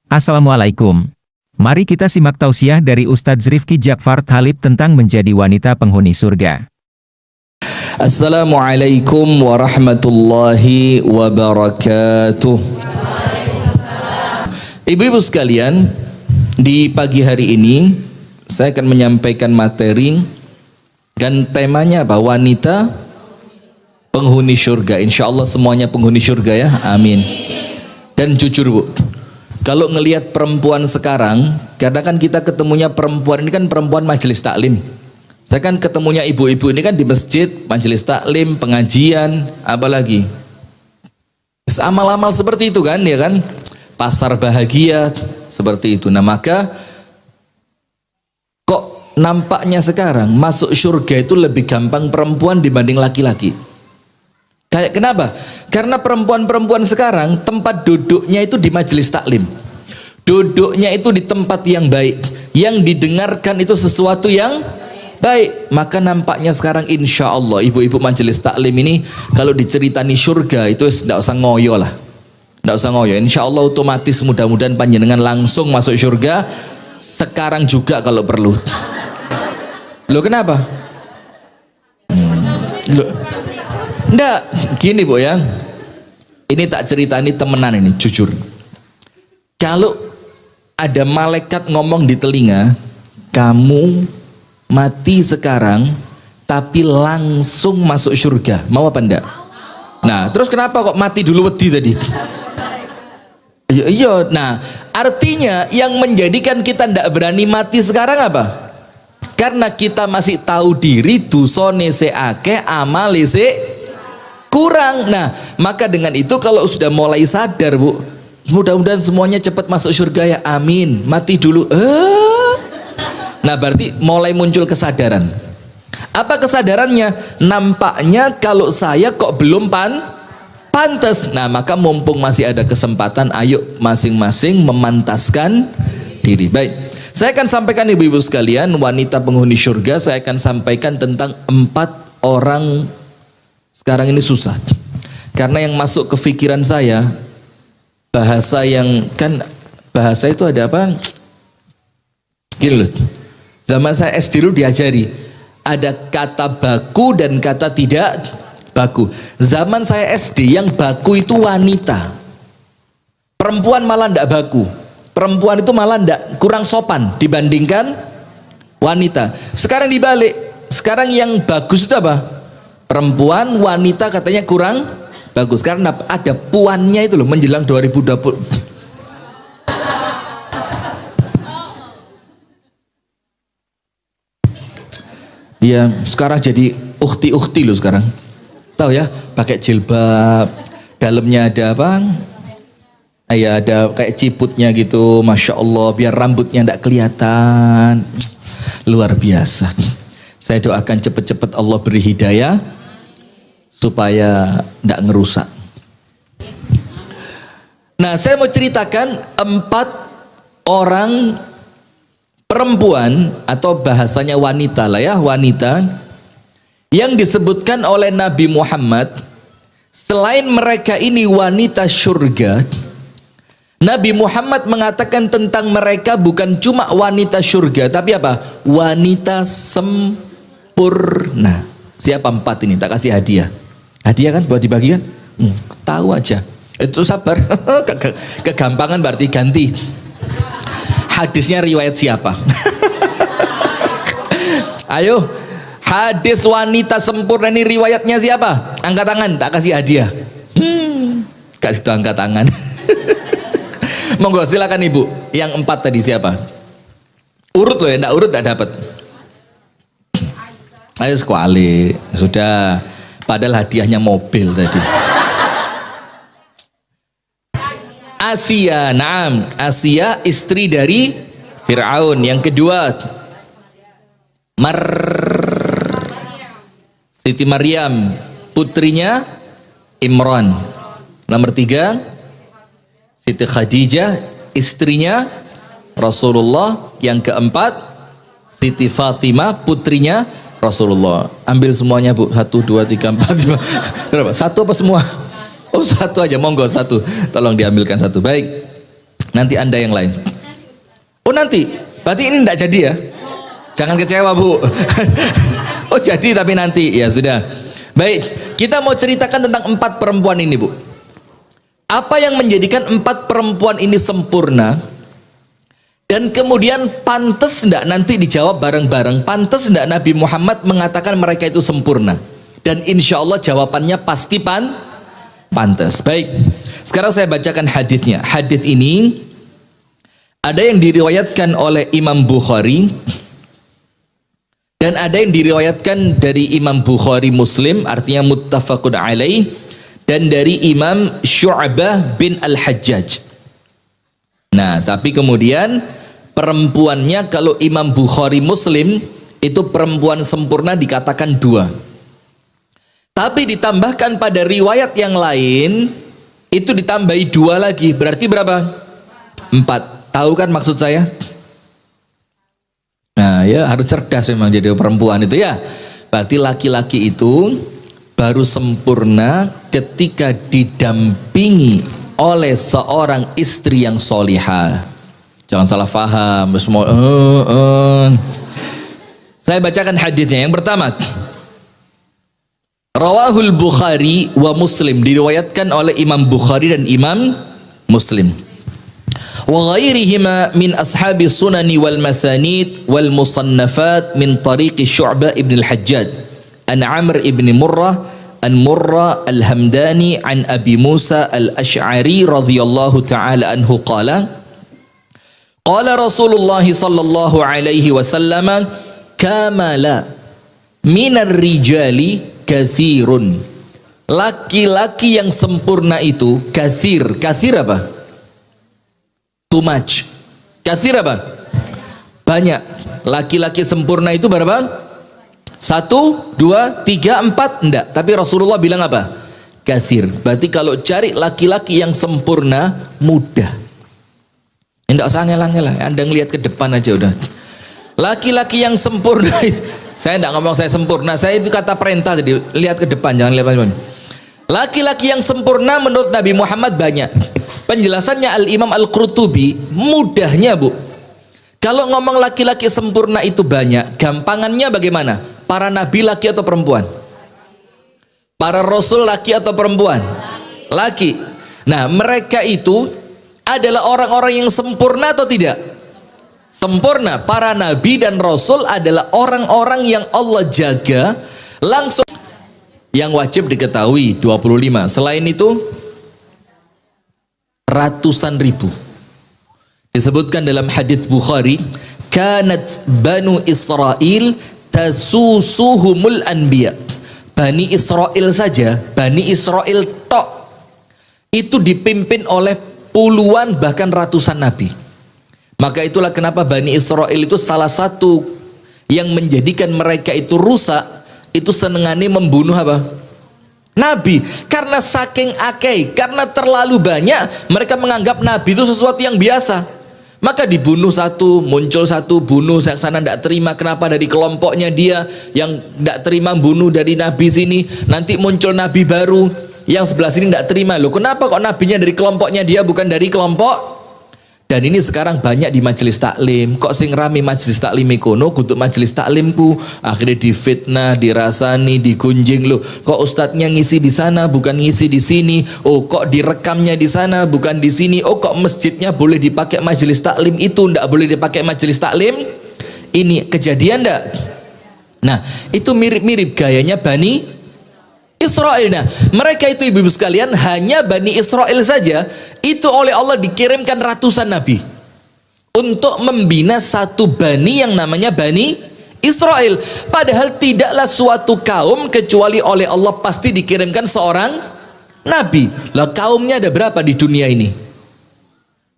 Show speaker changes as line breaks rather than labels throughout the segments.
Assalamualaikum. Mari kita simak tausiah dari Ustadz Rifki Jakfar Thalib tentang menjadi wanita penghuni surga.
Assalamualaikum warahmatullahi wabarakatuh. Ibu-ibu sekalian, di pagi hari ini saya akan menyampaikan materi dan temanya apa? Wanita penghuni surga. Insya Allah semuanya penghuni surga ya, amin. Dan jujur Bu, kalau ngelihat perempuan sekarang, kadang kan kita ketemunya perempuan ini kan perempuan majelis taklim. Saya kan ketemunya ibu-ibu ini kan di masjid, majelis taklim, pengajian, apalagi amal-amal seperti itu kan, ya kan? Pasar bahagia seperti itu. Nah maka kok nampaknya sekarang masuk surga itu lebih gampang perempuan dibanding laki-laki. Kayak kenapa? Karena perempuan-perempuan sekarang tempat duduknya itu di majelis taklim, duduknya itu di tempat yang baik, yang didengarkan itu sesuatu yang baik. Maka nampaknya sekarang insya Allah ibu-ibu majelis taklim ini kalau diceritani surga itu tidak usah ngoyo lah, tidak usah ngoyo. Insya Allah otomatis mudah-mudahan panjenengan langsung masuk surga sekarang juga kalau perlu. Loh kenapa? Loh enggak, gini Bu ya, ini tak ceritani temenan ini, jujur. Kalau ada malaikat ngomong di telinga, kamu mati sekarang tapi langsung masuk surga, mau apa enggak? Nah terus kenapa kok mati dulu wedi tadi? Iya, nah artinya yang menjadikan kita enggak berani mati sekarang apa? Karena kita masih tahu diri, dosane seake, amale se kurang. Nah maka dengan itu kalau sudah mulai sadar Bu, mudah-mudahan semuanya cepat masuk surga ya, amin. Mati dulu nah berarti mulai muncul kesadaran. Apa kesadarannya? Nampaknya kalau saya kok belum pantas. Nah maka mumpung masih ada kesempatan, ayo masing-masing memantaskan diri. Baik, saya akan sampaikan ibu-ibu sekalian, wanita penghuni surga. Saya akan sampaikan tentang 4 orang. Sekarang ini susah karena yang masuk ke pikiran saya bahasa yang kan, bahasa itu ada apa gini loh, zaman saya SD dulu diajari ada kata baku dan kata tidak baku. Zaman saya SD yang baku itu wanita, perempuan malah ndak baku, perempuan itu malah ndak, kurang sopan dibandingkan wanita. Sekarang dibalik, sekarang yang bagus itu apa? Perempuan, wanita katanya kurang bagus karena ada puannya itu loh menjelang 2020. Iya, sekarang jadi ukhti-ukhti loh sekarang. Tahu ya, pakai jilbab, dalamnya ada apa? Ya ada kayak ciputnya gitu, masya Allah, biar rambutnya tidak kelihatan. Luar biasa. Saya doakan cepet-cepet Allah beri hidayah supaya tidak ngerusak. Nah saya mau ceritakan 4 orang perempuan atau bahasanya wanita lah ya, wanita yang disebutkan oleh Nabi Muhammad. Selain mereka ini wanita surga, Nabi Muhammad mengatakan tentang mereka bukan cuma wanita surga, tapi apa? Wanita sempurna. Siapa 4 ini? Tak kasih hadiah. Hadiah kan buat dibagikan? Tahu aja. Itu sabar. Kegampangan berarti ganti. Hadisnya riwayat siapa? Ayo, hadis wanita sempurna ini riwayatnya siapa? Angkat tangan, tak kasih hadiah. Kasih tuh angkat tangan. Monggo silakan Ibu. Yang 4 tadi siapa? Urut loh ya, enggak urut enggak dapat. Ayo sekuali. Sudah. Padahal hadiahnya mobil tadi. Asia, naam. Asia istri dari Fir'aun. Yang kedua Siti Maryam, putrinya Imran. Nomor 3 Siti Khadijah, istrinya Rasulullah. Yang keempat Siti Fatimah, putrinya Rasulullah. Ambil semuanya Bu. 1, 2, 3, 4, 5. Berapa? 1 apa semua? Oh 1 aja, monggo 1. Tolong diambilkan 1. Baik. Nanti Anda yang lain. Oh nanti, berarti ini tidak jadi ya? Jangan kecewa Bu. Oh jadi tapi nanti, ya sudah. Baik, kita mau ceritakan tentang 4 perempuan ini Bu. Apa yang menjadikan 4 perempuan ini sempurna? Dan kemudian pantas enggak, nanti dijawab bareng-bareng, pantas enggak Nabi Muhammad mengatakan mereka itu sempurna? Dan insya Allah jawabannya pasti pantas. Baik, sekarang saya bacakan hadisnya. Hadis ini ada yang diriwayatkan oleh Imam Bukhari dan ada yang diriwayatkan dari Imam Bukhari Muslim, artinya muttafaqun alaih, dan dari Imam Syu'bah bin Al-Hajjaj. Nah, tapi kemudian perempuannya kalau Imam Bukhari Muslim itu perempuan sempurna dikatakan 2. Tapi ditambahkan pada riwayat yang lain itu ditambahi 2 lagi, berarti berapa? 4. Tahu kan maksud saya? Nah ya, harus cerdas memang jadi perempuan itu ya. Berarti laki-laki itu baru sempurna ketika didampingi oleh seorang istri yang solihah. Jangan salah faham semua. Saya bacakan hadisnya. Yang pertama, Rawahul Bukhari wa Muslim, diriwayatkan oleh Imam Bukhari dan Imam Muslim. Wa ghairihima min ashabi sunani wal masanid wal musannafat min tariqi Syu'bah ibn al-Hajjaj an Amr ibn Murrah an Murrah al-Hamdani an Abi Musa al-Ash'ari radhiyallahu ta'ala anhu qala qala Rasulullah sallallahu alaihi wasallam kamala minar rijali kathirun, laki-laki yang sempurna itu kathir. Kathir apa? Too much. Kathir apa? Banyak. Laki-laki sempurna itu berapa? 1, 2, 3, 4? Enggak. Tapi Rasulullah bilang apa? Kathir. Berarti kalau cari laki-laki yang sempurna mudah. Enggak usah ngel-ngel. Anda ngelihat ke depan aja udah. Laki-laki yang sempurna itu, saya enggak ngomong saya sempurna, saya itu kata perintah tadi. Lihat ke depan, jangan lihat depan. Laki-laki yang sempurna menurut Nabi Muhammad banyak. Penjelasannya Al-Imam Al-Qurtubi, mudahnya Bu, kalau ngomong laki-laki sempurna itu banyak, gampangannya bagaimana? Para nabi laki atau perempuan? Para rasul laki atau perempuan? Laki. Nah mereka itu adalah orang-orang yang sempurna atau tidak? Sempurna. Para nabi dan rasul adalah orang-orang yang Allah jaga langsung, yang wajib diketahui 25. Selain itu ratusan ribu. Disebutkan dalam hadis Bukhari, kanat banu Israel tasusuhumul anbiya. Bani Israel saja, Bani Israel tok, itu dipimpin oleh puluhan bahkan ratusan nabi. Maka itulah kenapa Bani Israel itu salah satu yang menjadikan mereka itu rusak, itu senengannya membunuh apa? Nabi. Karena saking akei, karena terlalu banyak, mereka menganggap Nabi itu sesuatu yang biasa. Maka dibunuh satu, muncul satu, bunuh yang sana tidak terima. Kenapa dari kelompoknya dia yang tidak terima bunuh dari Nabi sini, nanti muncul Nabi baru yang sebelah sini tidak terima. Loh kenapa kok nabinya dari kelompoknya dia bukan dari kelompok? Dan ini sekarang banyak di majelis taklim. Kok sing rame majelis taklim ikono kudu majelis taklimku, akhirnya difitnah, dirasani, digunjing. Loh kok ustadznya ngisi di sana bukan ngisi di sini? Oh kok direkamnya di sana bukan di sini? Oh kok masjidnya boleh dipakai majelis taklim, itu ndak boleh dipakai majelis taklim? Ini kejadian ndak? Nah itu mirip-mirip gayanya Bani Israel. Nah, mereka itu ibu-ibu sekalian, hanya Bani Israel saja itu oleh Allah dikirimkan ratusan nabi untuk membina satu bani yang namanya Bani Israel. Padahal tidaklah suatu kaum kecuali oleh Allah pasti dikirimkan seorang nabi. Lah kaumnya ada berapa di dunia ini?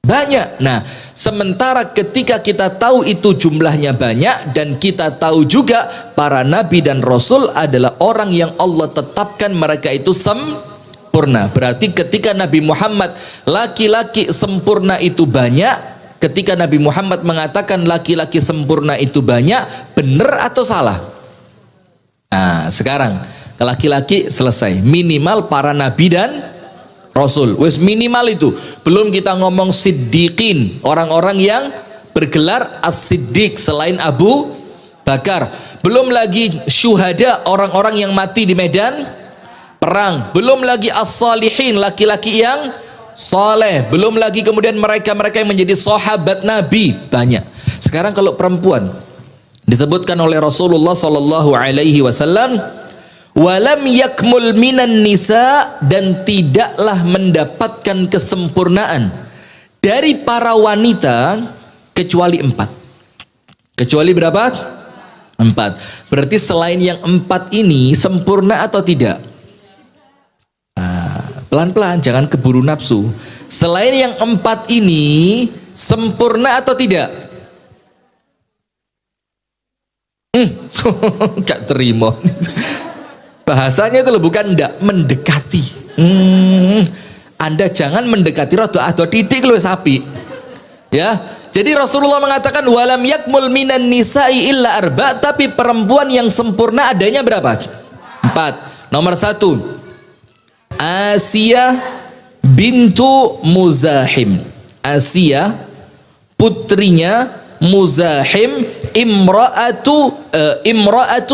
Banyak. Nah, sementara ketika kita tahu itu jumlahnya banyak, dan kita tahu juga para nabi dan rasul adalah orang yang Allah tetapkan mereka itu sempurna. Berarti ketika Nabi Muhammad laki-laki sempurna itu banyak, ketika Nabi Muhammad mengatakan laki-laki sempurna itu banyak, benar atau salah? Nah, sekarang laki-laki selesai, minimal para nabi dan Rasul. Wes minimal itu. Belum kita ngomong siddiqin, orang-orang yang bergelar as-siddiq selain Abu Bakar. Belum lagi syuhada, orang-orang yang mati di medan perang. Belum lagi as-salihin, laki-laki yang soleh. Belum lagi kemudian mereka-mereka yang menjadi sahabat Nabi, banyak. Sekarang kalau perempuan disebutkan oleh Rasulullah sallallahu alaihi wasallam, walam yakmul minan nisa, dan tidaklah mendapatkan kesempurnaan dari para wanita kecuali 4. Kecuali berapa? 4. Berarti selain yang 4 ini sempurna atau tidak? Pelan-pelan, jangan keburu nafsu. Selain yang 4 ini sempurna atau tidak? Gak terima. Bahasanya itu loh, bukan ndak, mendekati. Anda jangan mendekati atau titik loh sapi. Ya. Jadi Rasulullah mengatakan walam yakmul minan nisa'i illa arba, tapi perempuan yang sempurna adanya berapa? 4. Nomor 1, Asia bintu Muzahim. Asia putrinya Muzahim, imra'atu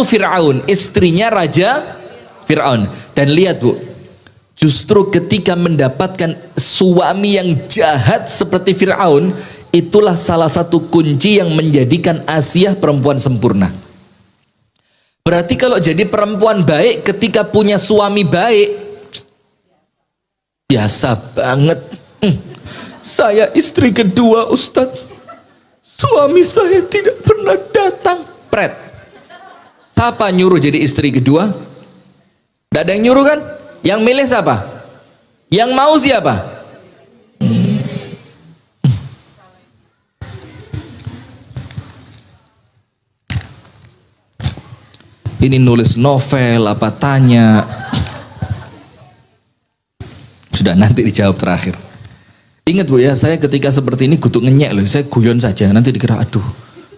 Fir'aun, istrinya Raja Fir'aun. Dan lihat Bu, justru ketika mendapatkan suami yang jahat seperti Fir'aun, itulah salah satu kunci yang menjadikan Asia perempuan sempurna. Berarti kalau jadi perempuan baik ketika punya suami baik, biasa banget. Saya istri kedua Ustadz, suami saya tidak pernah datang. Pret. Siapa nyuruh jadi istri kedua? Tidak ada yang nyuruh kan? Yang milih siapa? Yang mau siapa? Ini nulis novel apa tanya? Sudah, nanti dijawab terakhir. Ingat Bu ya, saya ketika seperti ini kudu ngenyek loh. Saya guyon saja, nanti dikira aduh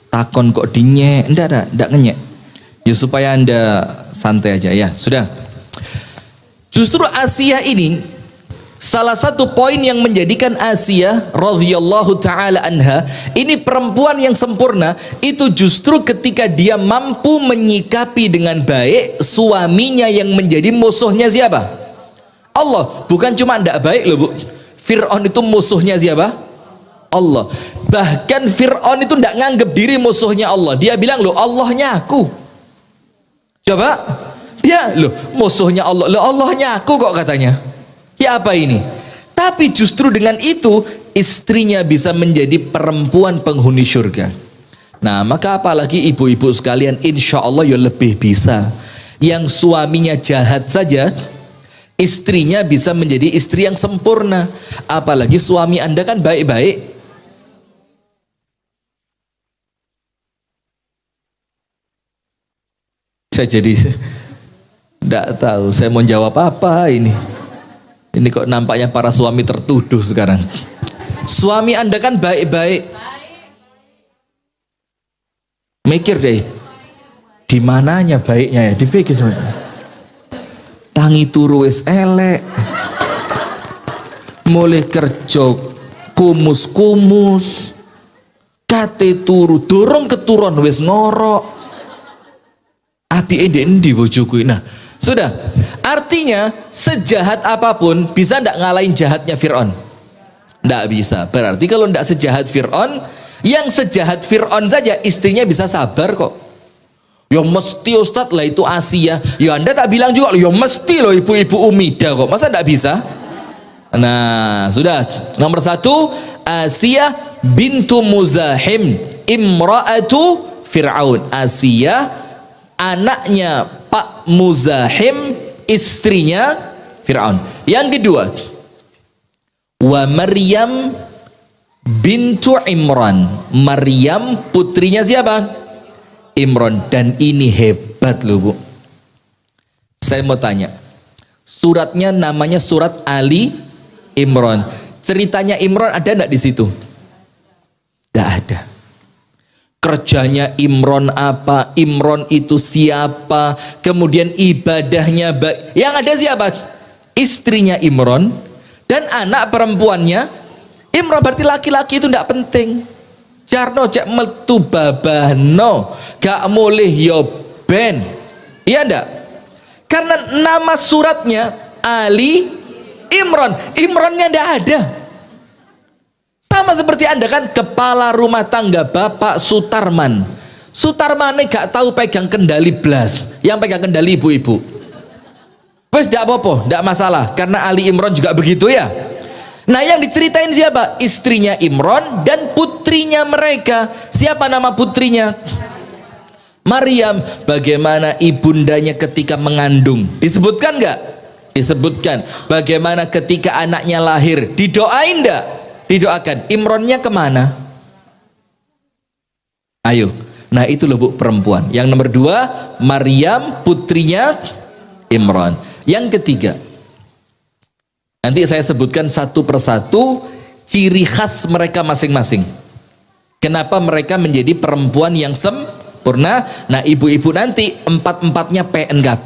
takon kok dinyek. Enggak ngenyek. Ya supaya Anda santai aja ya. Sudah. Justru Asia ini salah satu poin yang menjadikan Asia radhiyallahu taala anha ini perempuan yang sempurna, itu justru ketika dia mampu menyikapi dengan baik suaminya yang menjadi musuhnya siapa? Allah. Bukan cuma tidak baik loh Bu, Fir'aun itu musuhnya siapa? Allah. Bahkan Fir'aun itu tidak nganggap diri musuhnya Allah. Dia bilang loh, Allahnya aku. Coba, dia loh musuhnya Allah. Loh Allahnya aku kok katanya. Ya apa ini? Tapi justru dengan itu istrinya bisa menjadi perempuan penghuni surga. Nah maka apalagi ibu-ibu sekalian, insya Allah ya lebih bisa. Yang suaminya jahat saja, istrinya bisa menjadi istri yang sempurna. Apalagi suami Anda kan baik-baik. Saya jadi tidak tahu saya mau jawab apa ini. Ini kok nampaknya para suami tertuduh sekarang. Suami Anda kan baik-baik. Mikir deh, di mananya baiknya ya? Dipikir sebenarnya. Tangi turu wis elek, mulai kerja kumus-kumus, kate turu dorong keturun wis ngorok. Api endi bojoku. Nah, sudah. Artinya sejahat apapun bisa ndak ngalahin jahatnya Fir'aun? Ndak bisa. Berarti kalau ndak sejahat Fir'aun, yang sejahat Fir'aun saja istrinya bisa sabar kok. Ya mesti Ustadz lah itu Asia. Ya Anda tak bilang juga ya mesti loh ibu-ibu Umida kok. Masa ndak bisa? Nah, sudah. Nomor 1, Asia bintu Muzahim, imra'atu Fir'aun. Asia anaknya Pak Muzahim, istrinya Fir'aun. Yang kedua, wa Maryam bintu Imran. Maryam putrinya siapa? Imran. Dan ini hebat loh Bu. Saya mau tanya, suratnya namanya surat Ali Imran. Ceritanya Imran ada enggak di situ? Tidak ada. Kerjanya Imran apa, Imran itu siapa, kemudian ibadahnya yang ada siapa? Istrinya Imran, dan anak perempuannya Imran. Berarti laki-laki itu tidak penting. Jarno cek metu babano gak mulih yo ben, iya ndak? Karena nama suratnya Ali Imran, Imrannya ndak ada. Sama seperti Anda kan kepala rumah tangga Bapak Sutarman. Sutarmane gak tahu pegang kendali blas, yang pegang kendali ibu-ibu. Wes ndak apa-apa, ndak masalah, karena Ali Imran juga begitu ya. Nah, yang diceritain siapa? Istrinya Imran dan putrinya mereka. Siapa nama putrinya? Maryam. Bagaimana ibundanya ketika mengandung? Disebutkan nggak? Disebutkan. Bagaimana ketika anaknya lahir? Didoain nggak? Didoakan. Imronnya kemana? Ayo. Nah, itu loh Bu, perempuan. Yang nomor 2, Maryam putrinya Imran. Yang ketiga, nanti saya sebutkan satu persatu ciri khas mereka masing-masing. Kenapa mereka menjadi perempuan yang sempurna? Nah, ibu-ibu nanti 4-4-nya PNKB.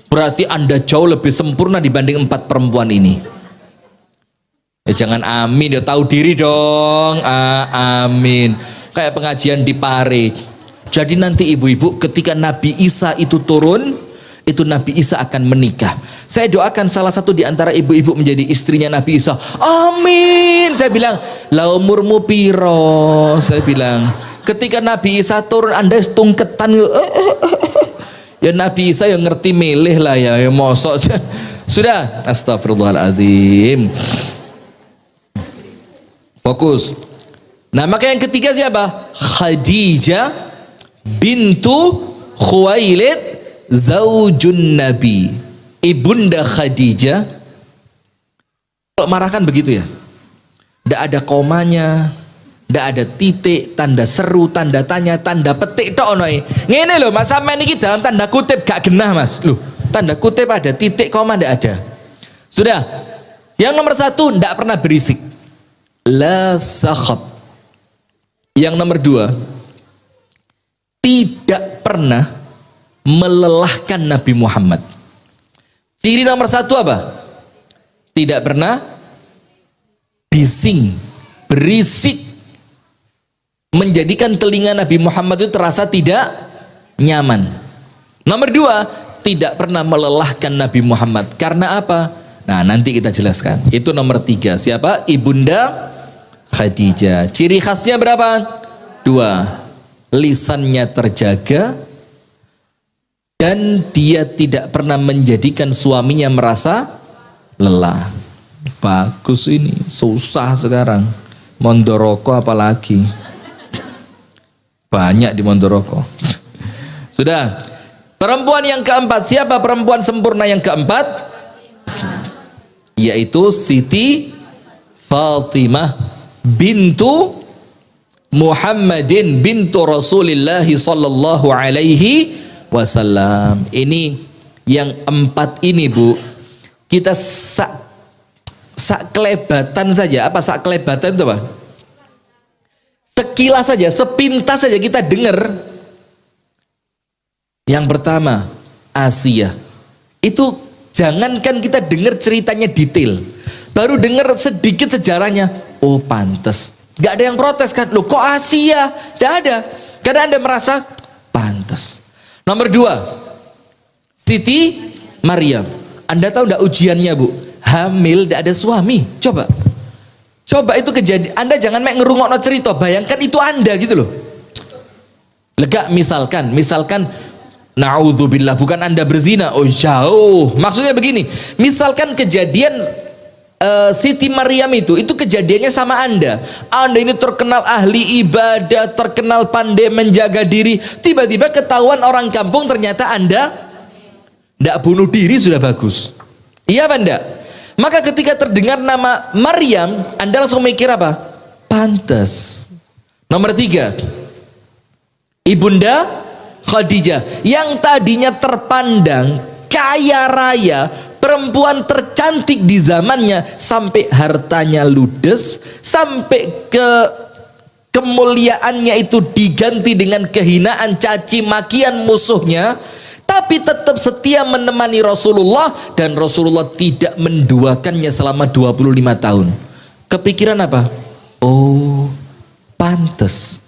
Berarti Anda jauh lebih sempurna dibanding 4 perempuan ini. Jangan amin, ya tahu diri dong. Amin. Kayak pengajian di Pare. Jadi nanti ibu-ibu ketika Nabi Isa itu turun, itu Nabi Isa akan menikah. Saya doakan salah satu di antara ibu-ibu menjadi istrinya Nabi Isa. Amin. Saya bilang, la umurmu piro? Saya bilang, ketika Nabi Isa turun Anda tungketan. Ya Nabi Isa yang ngerti milih lah ya, mosok. Sudah, astagfirullahaladzim. Fokus. Nah, maka yang ketiga siapa? Khadijah bintu Khuwailid zaujun Nabi. Ibunda Khadijah. Kalau marah kan begitu ya, tidak ada komanya, tidak ada titik, tanda seru, tanda tanya, tanda petik tok ono e. Ngene lho Mas, sampean iki dalam tanda kutip gak genah Mas. Loh, tanda kutip ada, titik koma tidak ada. Sudah. Yang nomor 1, tidak pernah berisik. La sakhab. Yang nomor 2, tidak pernah melelahkan Nabi Muhammad. Ciri nomor 1 apa? Tidak pernah bising, berisik, menjadikan telinga Nabi Muhammad itu terasa tidak nyaman. Nomor 2, tidak pernah melelahkan Nabi Muhammad. Karena apa? Nah, nanti kita jelaskan. Itu nomor 3. Siapa? Ibunda Khadijah. Ciri khasnya berapa? 2. Lisannya terjaga dan dia tidak pernah menjadikan suaminya merasa lelah. Bagus ini. Susah sekarang. Mondoroko apalagi. Banyak di Mondoroko. Sudah. Perempuan yang keempat. Siapa perempuan sempurna yang keempat? Yaitu Siti Fatimah bintu Muhammadin bintu Rasulillah sallallahu alaihi wasallam. Ini yang 4 ini Bu, kita sak kelebatan saja. Apa sak kelebatan itu apa? Sekilas saja, sepintas saja kita dengar. Yang pertama, Asia. Itu jangankan kita dengar ceritanya detail, baru dengar sedikit sejarahnya. Oh pantes, gak ada yang protes kan? Loh kok Asia? Gak ada. Karena Anda merasa pantes. Nomor 2, Siti Maryam. Anda tahu gak ujiannya Bu? Hamil gak ada suami. Coba itu kejadian. Anda jangan main ngerungokno cerita, bayangkan itu Anda gitu loh. Lega misalkan naudzubillah, bukan Anda berzina, oh jauh. Maksudnya begini, misalkan kejadian Siti Maryam itu kejadiannya sama Anda. Anda ini terkenal ahli ibadah, terkenal pandai menjaga diri, tiba-tiba ketahuan orang kampung ternyata Anda tidak bunuh diri sudah bagus. Iya apa enggak? Maka ketika terdengar nama Maryam, Anda langsung mikir apa? Pantas. Nomor 3, Ibunda Khadijah yang tadinya terpandang kaya raya, perempuan tercantik di zamannya, sampai hartanya ludes, sampai kemuliaannya itu diganti dengan kehinaan, caci makian musuhnya. tapi tetap setia menemani Rasulullah, dan Rasulullah tidak menduakannya selama 25 tahun. Kepikiran apa? Oh, pantes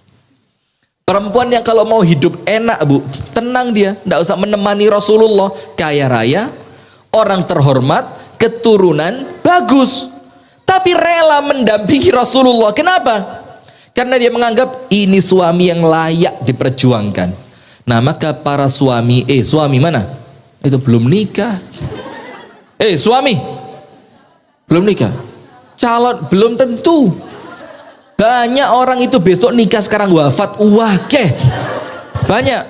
perempuan yang kalau mau hidup enak, Bu, tenang dia, tidak usah menemani Rasulullah, kaya raya, orang terhormat, keturunan bagus, tapi rela mendampingi Rasulullah. Kenapa? Karena dia menganggap ini suami yang layak diperjuangkan. Nah, maka para suami, suami mana? Itu belum nikah. Suami belum nikah, calon belum tentu. Banyak orang itu besok nikah sekarang wafat, banyak.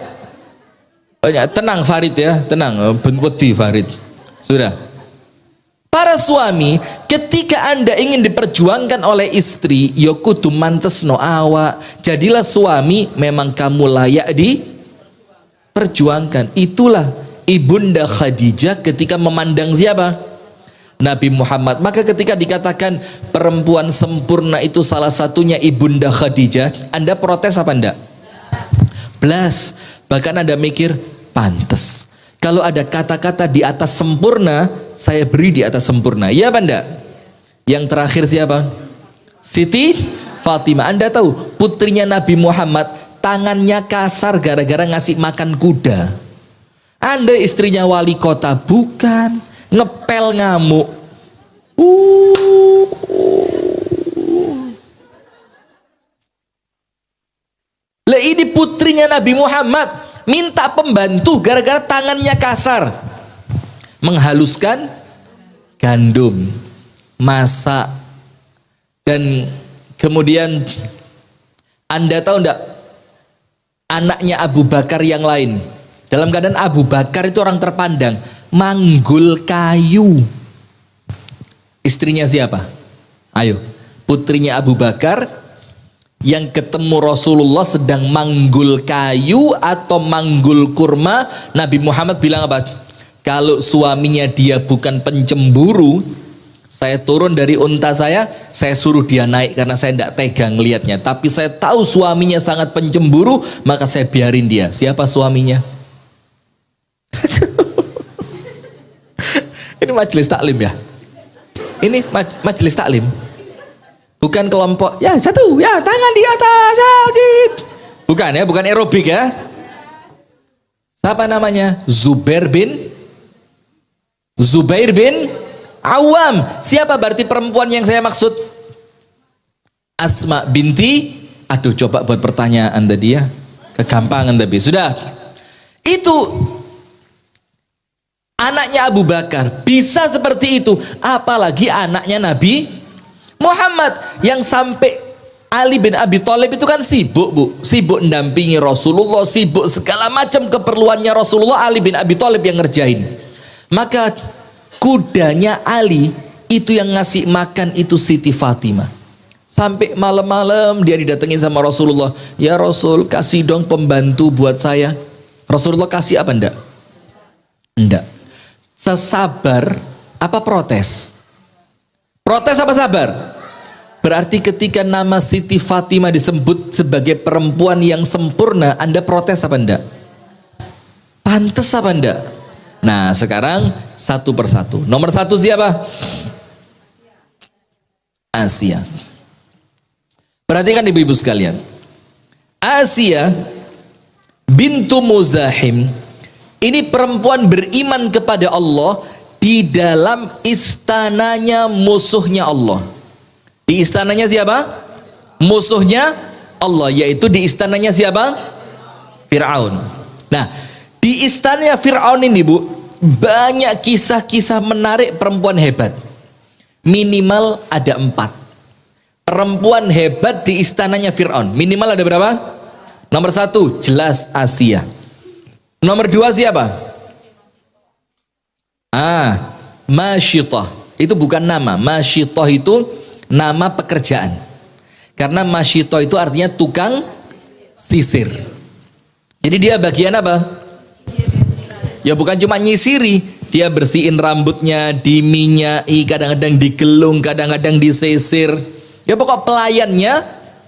Tenang Farid ya, tenang, benpoti Farid. Sudah. Para suami, ketika Anda ingin diperjuangkan oleh istri, ya kudu mantesno awak. Jadilah suami memang kamu layak diperjuangkan. Itulah Ibunda Khadijah ketika memandang siapa? Nabi Muhammad. Maka ketika dikatakan perempuan sempurna itu salah satunya Ibunda Khadijah, Anda protes apa enggak? Blas. Bahkan Anda mikir, pantes kalau ada kata-kata di atas sempurna, saya beri di atas sempurna. Iya apa enggak? Yang terakhir siapa? Siti Fatimah. Anda tahu putrinya Nabi Muhammad tangannya kasar gara-gara ngasih makan kuda. Anda istrinya wali kota, bukan, ngepel ngamuk. Lah ini putrinya Nabi Muhammad minta pembantu gara-gara tangannya kasar, menghaluskan gandum, masak. Dan kemudian Anda tahu enggak, anaknya Abu Bakar yang lain, dalam keadaan Abu Bakar itu orang terpandang, manggul kayu. Istrinya siapa? Ayo, putrinya Abu Bakar yang ketemu Rasulullah sedang manggul kayu atau manggul kurma. Nabi Muhammad bilang apa? Kalau suaminya dia bukan pencemburu, saya turun dari unta saya suruh dia naik karena saya tidak tega ngelihatnya. Tapi saya tahu suaminya sangat pencemburu, maka saya biarin dia. Siapa suaminya? Ini majelis taklim ya? Ini majelis taklim. Bukan kelompok, ya satu, ya tangan di atas, sajid. Bukan ya, bukan aerobik ya. Siapa namanya? Zubair bin Awam. Siapa berarti perempuan yang saya maksud? Asma binti, aduh coba buat pertanyaan tadi ya, kegampangan tapi sudah. Itu anaknya Abu Bakar bisa seperti itu, apalagi anaknya Nabi Muhammad yang sampai Ali bin Abi Thalib itu kan sibuk, Bu, sibuk mendampingi Rasulullah, sibuk segala macam keperluannya Rasulullah, Ali bin Abi Thalib yang ngerjain. Maka kudanya Ali itu yang ngasih makan itu Siti Fatimah. Sampai malam-malam dia didatengin sama Rasulullah, ya Rasul kasih dong pembantu buat saya. Rasulullah kasih apa enggak? Enggak. Sesabar apa protes? Protes apa sabar? Berarti ketika nama Siti Fatimah disebut sebagai perempuan yang sempurna, Anda protes apa enggak? Pantes apa enggak? Nah sekarang satu persatu. Nomor satu siapa? Asia. Perhatikan ibu-ibu sekalian, Asia bintu Muzahim ini perempuan beriman kepada Allah di dalam istananya musuhnya Allah. Di istananya siapa? Musuhnya Allah, yaitu di istananya siapa? Fir'aun. Nah, di istananya Fir'aun ini, Bu, banyak kisah-kisah menarik perempuan hebat. Minimal ada 4 perempuan hebat di istananya Fir'aun. Minimal ada berapa? Nomor 1 jelas Asia. Nomor 2 siapa? Masyitah. Itu bukan nama. Masyitah itu nama pekerjaan. Karena masyitah itu artinya tukang sisir. Jadi dia bagian apa? Ya bukan cuma nyisiri, dia bersihin rambutnya, diminyai, kadang-kadang digelung, kadang-kadang disisir. Ya pokok pelayannya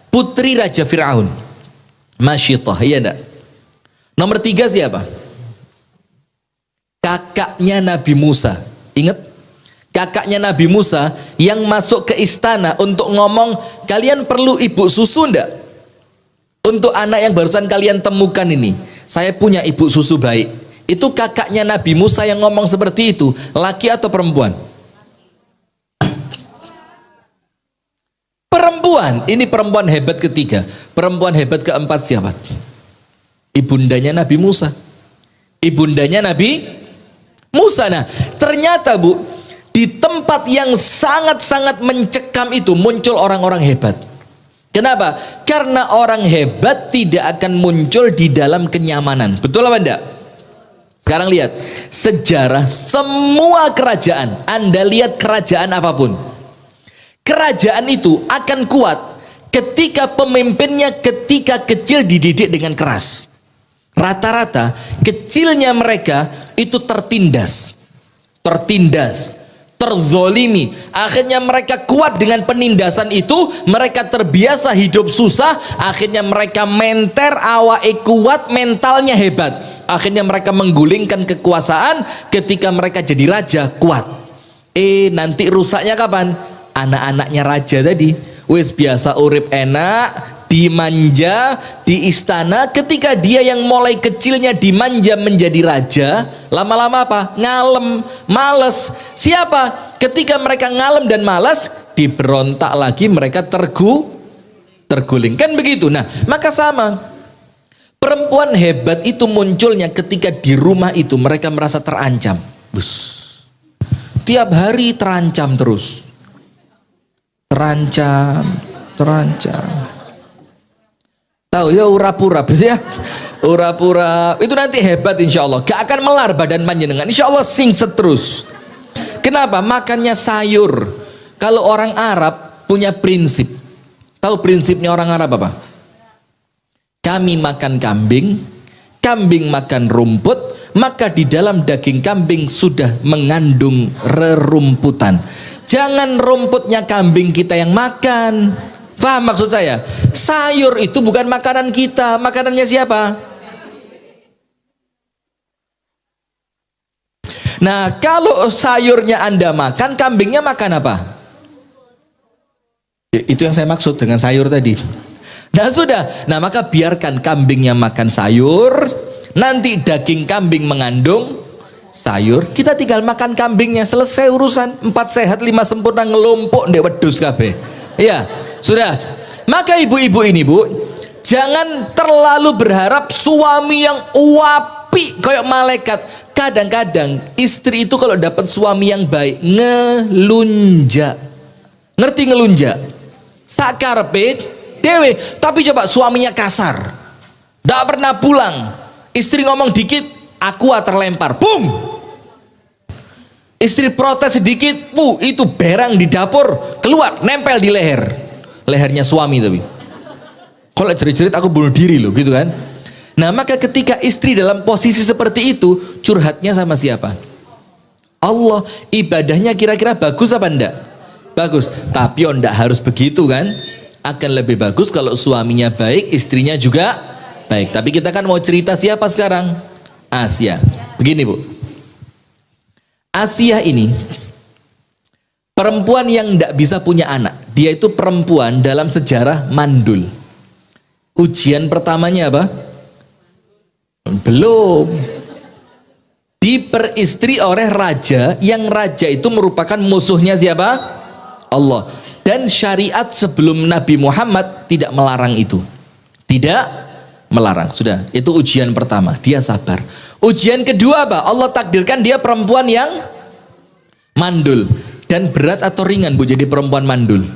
putri Raja Fir'aun. Masyitah, iya enggak? Nomor 3 siapa? kakaknya Nabi Musa. Ingat? Kakaknya Nabi Musa yang masuk ke istana untuk ngomong, kalian perlu ibu susu ndak? Untuk anak yang barusan kalian temukan ini, saya punya ibu susu baik. Itu kakaknya Nabi Musa yang ngomong seperti itu, laki atau perempuan? Perempuan. Ini perempuan hebat ketiga. Perempuan hebat keempat siapa? Ibundanya Nabi Musa. Ibundanya Nabi Musa. Nah, ternyata Bu, di tempat yang sangat-sangat mencekam itu muncul orang-orang hebat. Kenapa? Karena orang hebat tidak akan muncul di dalam kenyamanan. Betul apa enggak? Sekarang lihat, sejarah semua kerajaan, Anda lihat kerajaan apapun, kerajaan itu akan kuat ketika pemimpinnya ketika kecil dididik dengan keras. Rata-rata kecilnya mereka itu tertindas, terzolimi. Akhirnya mereka kuat dengan penindasan itu, mereka terbiasa hidup susah, akhirnya mereka menter, awake kuat, mentalnya hebat. Akhirnya mereka menggulingkan kekuasaan, ketika mereka jadi raja kuat. Nanti rusaknya kapan? Anak-anaknya raja tadi wis biasa urip enak, dimanja di istana. Ketika dia yang mulai kecilnya dimanja menjadi raja, lama-lama apa? Ngalem, males. Siapa? Ketika mereka ngalem dan malas, diberontak lagi, mereka terguling. Kan begitu. Nah, maka sama, perempuan hebat itu munculnya ketika di rumah itu mereka merasa terancam. Tiap hari terancam terus. Terancam. Tahu ya, ura-pura ya, ura-pura itu nanti hebat insya Allah, gak akan melar badan panjenengan insya Allah, singset terus. Kenapa? Makannya sayur. Kalau orang Arab punya prinsip, tahu prinsipnya orang Arab apa? Kami makan kambing, kambing makan rumput, maka di dalam daging kambing sudah mengandung rerumputan. Jangan rumputnya kambing kita yang makan. Faham maksud saya? Sayur itu bukan makanan kita, makanannya siapa? Nah, kalau sayurnya Anda makan, kambingnya makan apa? Itu yang saya maksud dengan sayur tadi. Nah sudah, nah maka biarkan kambingnya makan sayur, nanti daging kambing mengandung sayur, kita tinggal makan kambingnya, selesai urusan. 4 sehat 5 sempurna, ngelompok ndek wedhus kabeh. Ya, sudah. Maka ibu-ibu ini Bu, jangan terlalu berharap suami yang uapi kayak malaikat. Kadang-kadang istri itu kalau dapat suami yang baik, ngelunjak. Ngerti ngelunjak? Sakarpe dewe, tapi coba suaminya kasar, nggak pernah pulang. Istri ngomong dikit, aqua terlempar, boom. Istri protes sedikit, itu berang di dapur keluar, nempel di lehernya suami. Tapi kalau cerit-cerit aku bunuh diri loh, gitu kan. Nah maka ketika istri dalam posisi seperti itu, curhatnya sama siapa? Allah. Ibadahnya kira-kira bagus apa enggak? Bagus. Tapi enggak harus begitu kan. Akan lebih bagus kalau suaminya baik, istrinya juga baik. Tapi kita kan mau cerita siapa sekarang? Asia. Begini Bu, Asia ini perempuan yang tidak bisa punya anak. Dia itu perempuan dalam sejarah mandul. Ujian pertamanya apa? Belum. Diperistri oleh raja, yang raja itu merupakan musuhnya siapa? Allah. Dan syariat sebelum Nabi Muhammad tidak melarang itu. Tidak melarang. Sudah, itu ujian pertama, dia sabar. Ujian kedua apa? Allah takdirkan dia perempuan yang mandul. Dan berat atau ringan Bu jadi perempuan mandul?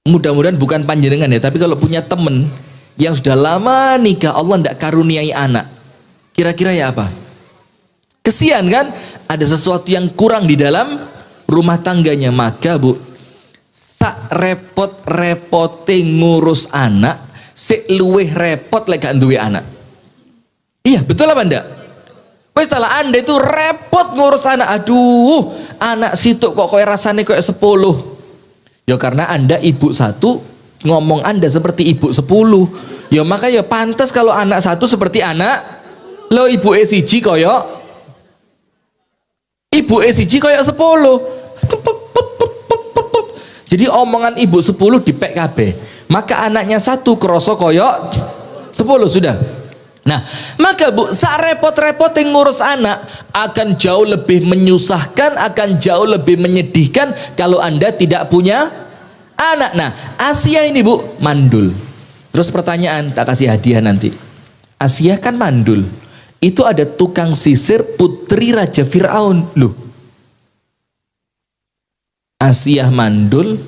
Mudah-mudahan bukan panjenengan ya, tapi kalau punya temen yang sudah lama nikah, Allah tidak karuniai anak, kira-kira ya apa? Kesian kan? Ada sesuatu yang kurang di dalam rumah tangganya. Maka Bu, sak repot-repote ngurus anak, sik luweh repot lek gak duwe anak. Iya, betul apa enggak? Wes salah Anda itu repot ngurus anak. Aduh, anak situ kok koyo rasane koyo 10. Ya karena Anda ibu 1, ngomong Anda seperti ibu 10. Ya maka ya pantas kalau anak 1 seperti anak lo ibu siji koyo ibu siji kayak 10. Jadi omongan ibu 10 dipek kabeh. Maka anaknya satu kroso koyok 10 sudah. Nah, maka Bu, sak repot-repot yang ngurus anak akan jauh lebih menyusahkan, akan jauh lebih menyedihkan kalau Anda tidak punya anak. Nah, Asia ini Bu, mandul. Terus pertanyaan, tak kasih hadiah nanti. Asia kan mandul. Itu ada tukang sisir putri Raja Fir'aun. Loh. Asia mandul,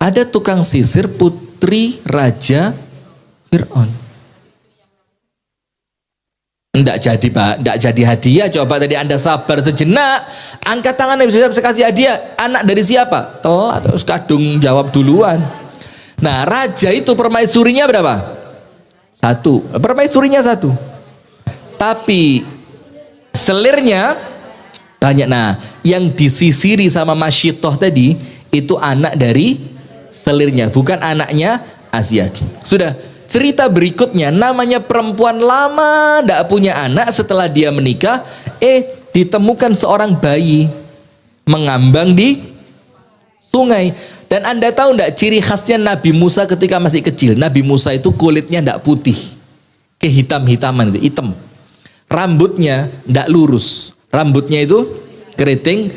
ada tukang sisir putri Raja Fir'aun. Enggak jadi Pak, enggak jadi hadiah. Coba tadi Anda sabar sejenak, angkat tangan, bisa kasih hadiah. Anak dari siapa? Telat, terus kadung jawab duluan. Nah, raja itu permaisurinya berapa? 1. Permaisurinya 1. Tapi selirnya banyak. Nah, yang disisiri sama Masyitoh tadi itu anak dari selirnya, bukan anaknya Asia. Sudah. Cerita berikutnya, namanya perempuan lama tidak punya anak, setelah dia menikah, ditemukan seorang bayi mengambang di sungai. Dan Anda tahu tidak ciri khasnya Nabi Musa ketika masih kecil? Nabi Musa itu kulitnya tidak putih, kehitam-hitaman, itu hitam. Rambutnya tidak lurus, rambutnya itu keriting,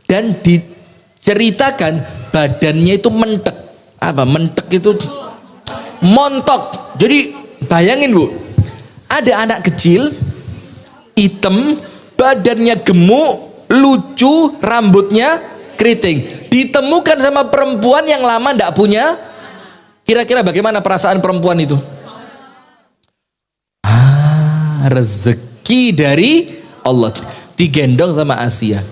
dan diceritakan badannya itu mentek. Apa mentek itu? Montok. Jadi bayangin Bu, ada anak kecil hitam, badannya gemuk, lucu, rambutnya keriting, ditemukan sama perempuan yang lama tidak punya. Kira-kira bagaimana perasaan perempuan itu? Rezeki dari Allah, digendong sama Asia.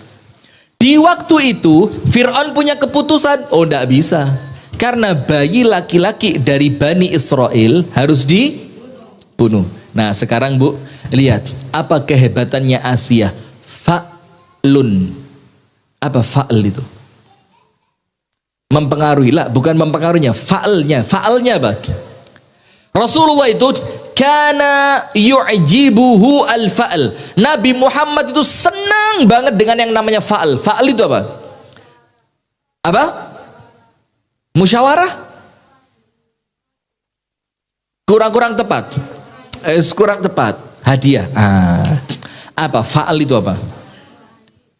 Di waktu itu Fir'aun punya keputusan, tidak bisa, karena bayi laki-laki dari Bani Israel harus dibunuh. Nah sekarang Bu, lihat apa kehebatannya Asia. Fa'lun. Apa fa'l itu? Mempengaruhi lah, bukan mempengaruhinya, fa'lnya. Fa'lnya apa? Rasulullah itu kana yu'jibuhu al-fa'l. Nabi Muhammad itu senang banget dengan yang namanya fa'l. Fa'l itu apa? Apa? Musyawarah? Kurang tepat. Kurang tepat. Hadiah. Apa? Fa'al itu apa?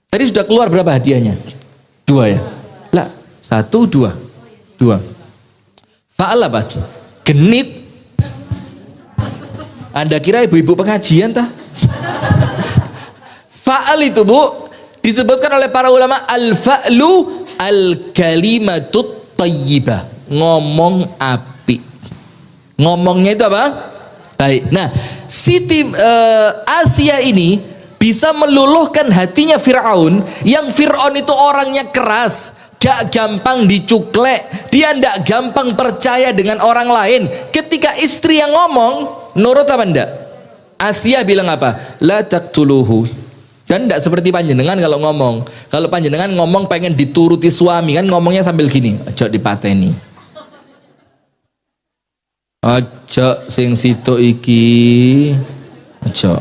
Tadi sudah keluar berapa hadiahnya? 2 ya? Lah, 1, 2. 2. Fa'al apa? Genit. Anda kira ibu-ibu pengajian tah? Fa'al itu Bu, disebutkan oleh para ulama al-fa'lu al-kalimatut tayyibah, ngomong api. Ngomongnya itu apa? Baik. Nah, Siti Asia ini bisa meluluhkan hatinya Fir'aun, yang Fir'aun itu orangnya keras, gak gampang dicuklek, dia ndak gampang percaya dengan orang lain. Ketika istri yang ngomong, nurut apa ndak? Asia bilang apa? La taqtuluhu. Dan tidak seperti panjenengan kalau ngomong. Kalau panjenengan ngomong pengen dituruti suami, kan ngomongnya sambil gini, ojo dipateni. Ojo sing situ iki. Ojo.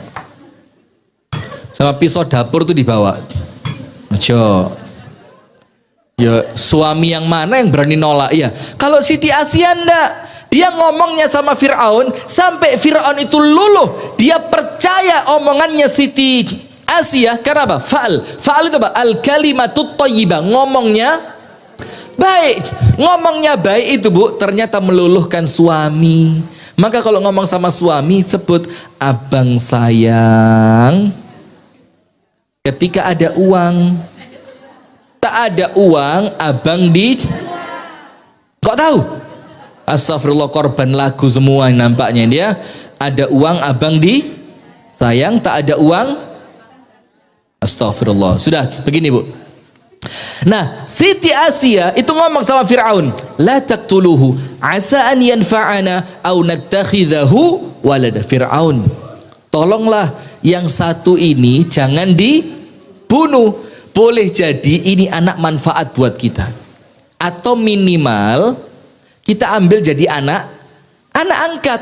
Sama pisau dapur tuh dibawa. Ojo. Ya suami yang mana yang berani nolak? Iya. Kalau Siti Asia ndak, dia ngomongnya sama Fir'aun sampai Fir'aun itu luluh. Dia percaya omongannya Siti Asia karena apa? Fa'al. Fa'al itu apa? Al-kalimatut thayyibah, ngomongnya baik. Ngomongnya baik itu Bu, ternyata meluluhkan suami. Maka kalau ngomong sama suami sebut abang sayang. Ketika ada uang, tak ada uang, abang di kok tahu? Astagfirullah, korban lagu semua nampaknya dia. Ada uang, abang di sayang, tak ada uang. Astagfirullah. Sudah begini Bu. Nah, Siti Asia itu ngomong sama Fir'aun, la taqtuluhu asa an yanfa'ana au nattakhidhahu walada. Fir'aun, tolonglah yang satu ini jangan dibunuh. Boleh jadi ini anak manfaat buat kita, atau minimal kita ambil jadi anak angkat.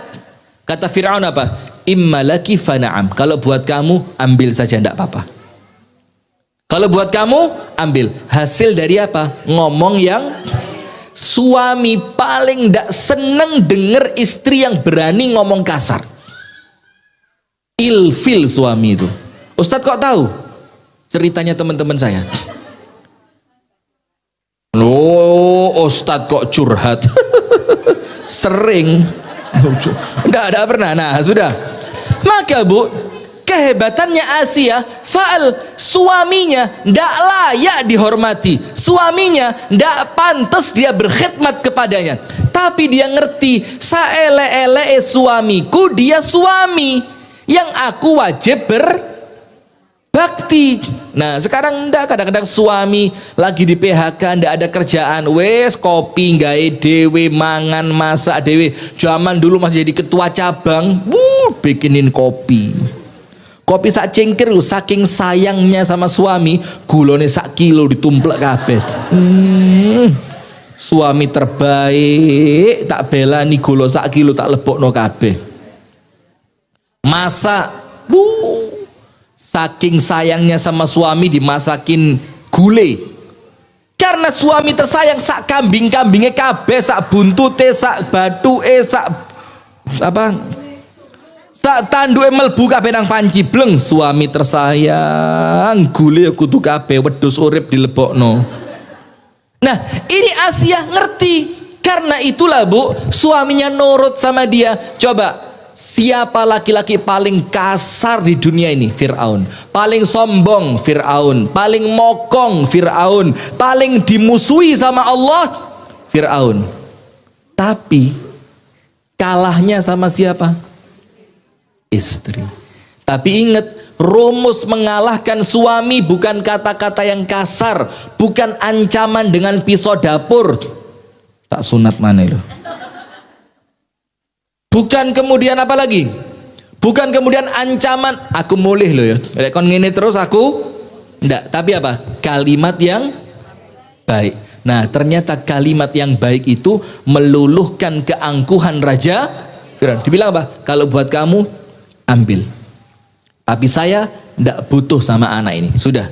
Kata Fir'aun apa? Imma laki fana'am. Kalau buat kamu ambil saja, enggak apa-apa. Kalau buat kamu, ambil hasil dari apa? Ngomong yang suami paling ndak seneng denger istri yang berani ngomong kasar. Ilfil suami itu. Ustadz kok tahu? Ceritanya teman-teman saya. Oh, Ustadz kok curhat? Sering. Enggak pernah. Nah, sudah. Maka Bu, kehebatannya Asia, faal suaminya ndak layak dihormati, suaminya ndak pantas dia berkhidmat kepadanya, tapi dia ngerti saele-ele suamiku, dia suami yang aku wajib berbakti. Nah sekarang ndak, kadang-kadang suami lagi di PHK, ndak ada kerjaan, wes kopi gawe dewe, mangan masak dewe. Zaman dulu masih jadi ketua cabang, bikinin kopi sak cengkir lu, saking sayangnya sama suami, gulone sak kilo ditumplek kabeh. Suami terbaik, tak belani gula sak kilo tak lebokno kabeh. Masak, saking sayangnya sama suami dimasakin gulai. Karena suami tersayang, sak kambing-kambingnya kabeh, sak buntute, sak batuke, sak apa? Sak tanduke mlebu kabeh nang panci bleng. Suami tersayang, gule kudu kabeh, wedhus urip dilebokno. Nah, ini Asia ngerti. Karena itulah Bu, suaminya nurut sama dia. Coba, siapa laki-laki paling kasar di dunia ini? Fir'aun. Paling sombong Fir'aun. Paling mokong Fir'aun. Paling dimusuhi sama Allah Fir'aun. Tapi kalahnya sama siapa? Istri. Tapi ingat, rumus mengalahkan suami bukan kata-kata yang kasar, bukan ancaman dengan pisau dapur. Tak sunat mana lo? Bukan kemudian apa lagi? Bukan kemudian ancaman, aku mulih lo ya. Kon ngene terus aku ndak. Tapi apa? Kalimat yang baik. Nah, ternyata kalimat yang baik itu meluluhkan keangkuhan Raja Firaun. Dibilang apa? Kalau buat kamu, ambil, tapi saya tidak butuh sama anak ini. Sudah.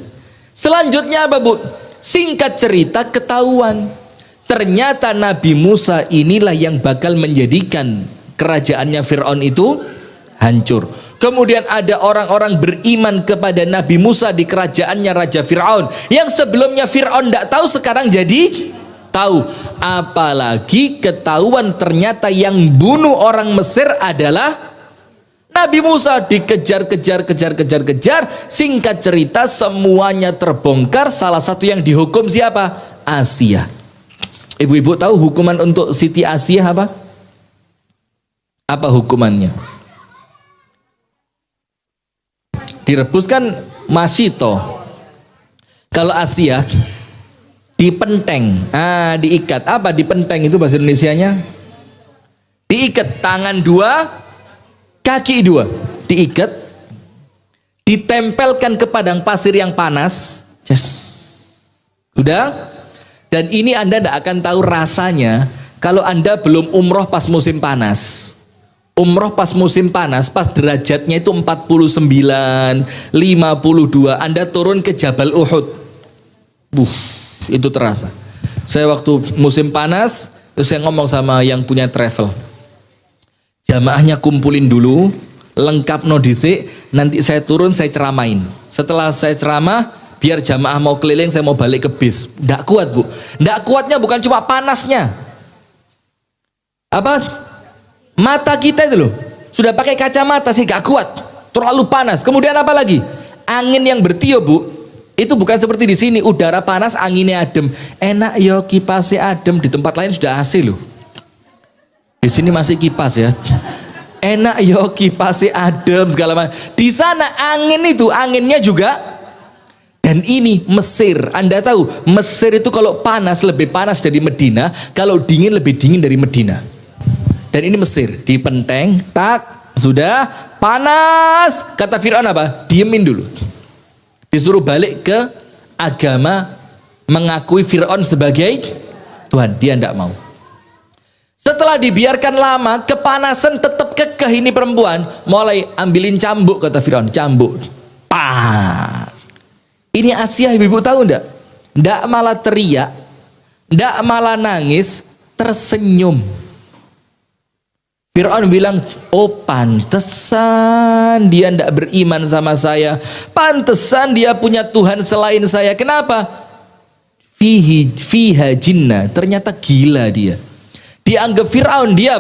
Selanjutnya apa Bu? Singkat cerita ketahuan, ternyata Nabi Musa inilah yang bakal menjadikan kerajaannya Fir'aun itu hancur. Kemudian ada orang-orang beriman kepada Nabi Musa di kerajaannya Raja Fir'aun, yang sebelumnya Fir'aun tidak tahu, sekarang jadi tahu. Apalagi ketahuan ternyata yang bunuh orang Mesir adalah Nabi Musa. Dikejar-kejar. Singkat cerita semuanya terbongkar. Salah satu yang dihukum siapa? Asia. Ibu-ibu tahu hukuman untuk Siti Asia apa? Apa hukumannya? Direbuskan masih toh. Kalau Asia dipenteng, diikat. Apa dipenteng itu bahasa Indonesianya? Diikat, tangan dua, kaki dua, diikat, ditempelkan ke padang pasir yang panas. Udah. Dan ini Anda tidak akan tahu rasanya kalau Anda belum umroh pas musim panas. Umroh pas musim panas, pas derajatnya itu 49, 52, Anda turun ke Jabal Uhud. Itu terasa. Saya waktu musim panas, terus saya ngomong sama yang punya travel, jamaahnya kumpulin dulu, lengkap no dhisik, nanti saya turun, saya ceramain. Setelah saya ceramah, biar jamaah mau keliling, saya mau balik ke bis. Nggak kuat Bu. Nggak kuatnya bukan cuma panasnya. Apa? Mata kita itu loh, sudah pakai kacamata sih nggak kuat, terlalu panas. Kemudian apa lagi? Angin yang bertiup Bu, itu bukan seperti di sini, udara panas, anginnya adem. Enak yo, kipasnya adem. Di tempat lain sudah AC loh. Di sini masih kipas ya. Enak yo, kipasnya adem segala macam. Di sana angin itu, anginnya juga. Dan ini Mesir. Anda tahu Mesir itu kalau panas lebih panas dari Medina, kalau dingin lebih dingin dari Medina. Dan ini Mesir, dipenteng, tak, sudah panas. Kata Fir'aun apa? Diemin dulu. Disuruh balik ke agama mengakui Fir'aun sebagai Tuhan. Dia tidak mau. Setelah dibiarkan lama, kepanasan tetap kekeh ini perempuan. Mulai ambilin cambuk, kata Fir'aun. Cambuk. Pak. Ini Asia, ibu tahu enggak? Enggak malah teriak, enggak malah nangis, tersenyum. Fir'aun bilang, oh pantesan dia enggak beriman sama saya, pantesan dia punya Tuhan selain saya. Kenapa? Fiha jinnah, ternyata gila dia. Dianggap Fir'aun dia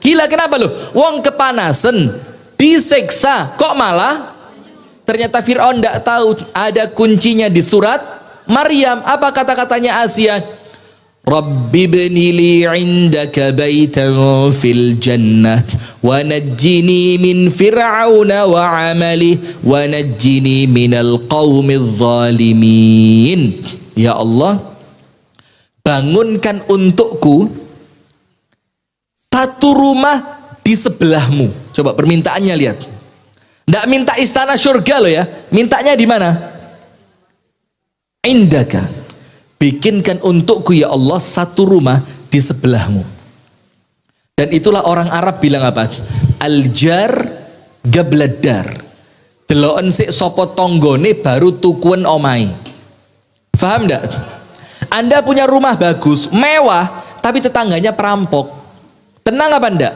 gila. Kenapa loh? Wong kepanasan, diseksa, kok malah? Ternyata Fir'aun tidak tahu ada kuncinya di surat Maryam. Apa kata-katanya Asia? Rabbi bni li indaka baitan fil jannah wa najjini min fir'auna wa amali wa najjini minal qawmidh zalimin. Ya Allah, bangunkan untukku satu rumah di sebelahmu. Coba permintaannya lihat. Tidak minta istana surga loh ya, mintanya di mana? Indaka, bikinkan untukku ya Allah satu rumah di sebelahmu. Dan itulah orang Arab bilang apa? Aljar gabladar, deloken sik sopo tonggone baru tukuan omai. Faham tidak? Anda punya rumah bagus, mewah, tapi tetangganya perampok, tenang apa enggak?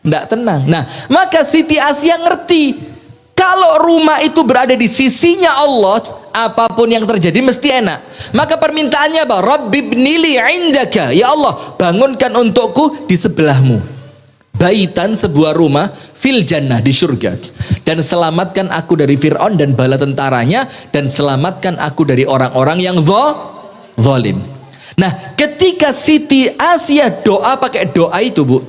Enggak tenang. Nah, maka Siti Asia ngerti kalau rumah itu berada di sisinya Allah, apapun yang terjadi mesti enak. Maka permintaannya apa? Rabbi bnili indaka, ya Allah bangunkan untukku di sebelahmu baitan, sebuah rumah fil jannah, di surga, dan selamatkan aku dari Fir'aun dan bala tentaranya, dan selamatkan aku dari orang-orang yang zalim. Nah, ketika Siti Asia doa pakai doa itu, Bu,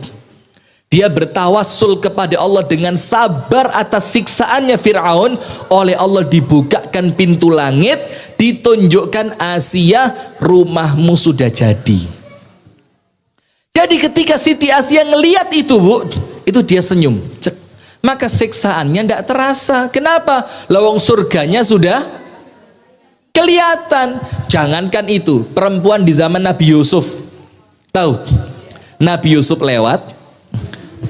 dia bertawassul kepada Allah dengan sabar atas siksaannya Fir'aun. Oleh Allah dibukakan pintu langit, ditunjukkan Asia, rumahmu sudah jadi. Jadi ketika Siti Asia ngelihat itu, Bu, itu dia senyum. Cek. Maka siksaannya tidak terasa. Kenapa? Lawang surganya sudah kelihatan. Jangankan itu, perempuan di zaman Nabi Yusuf. Tahu? Nabi Yusuf lewat,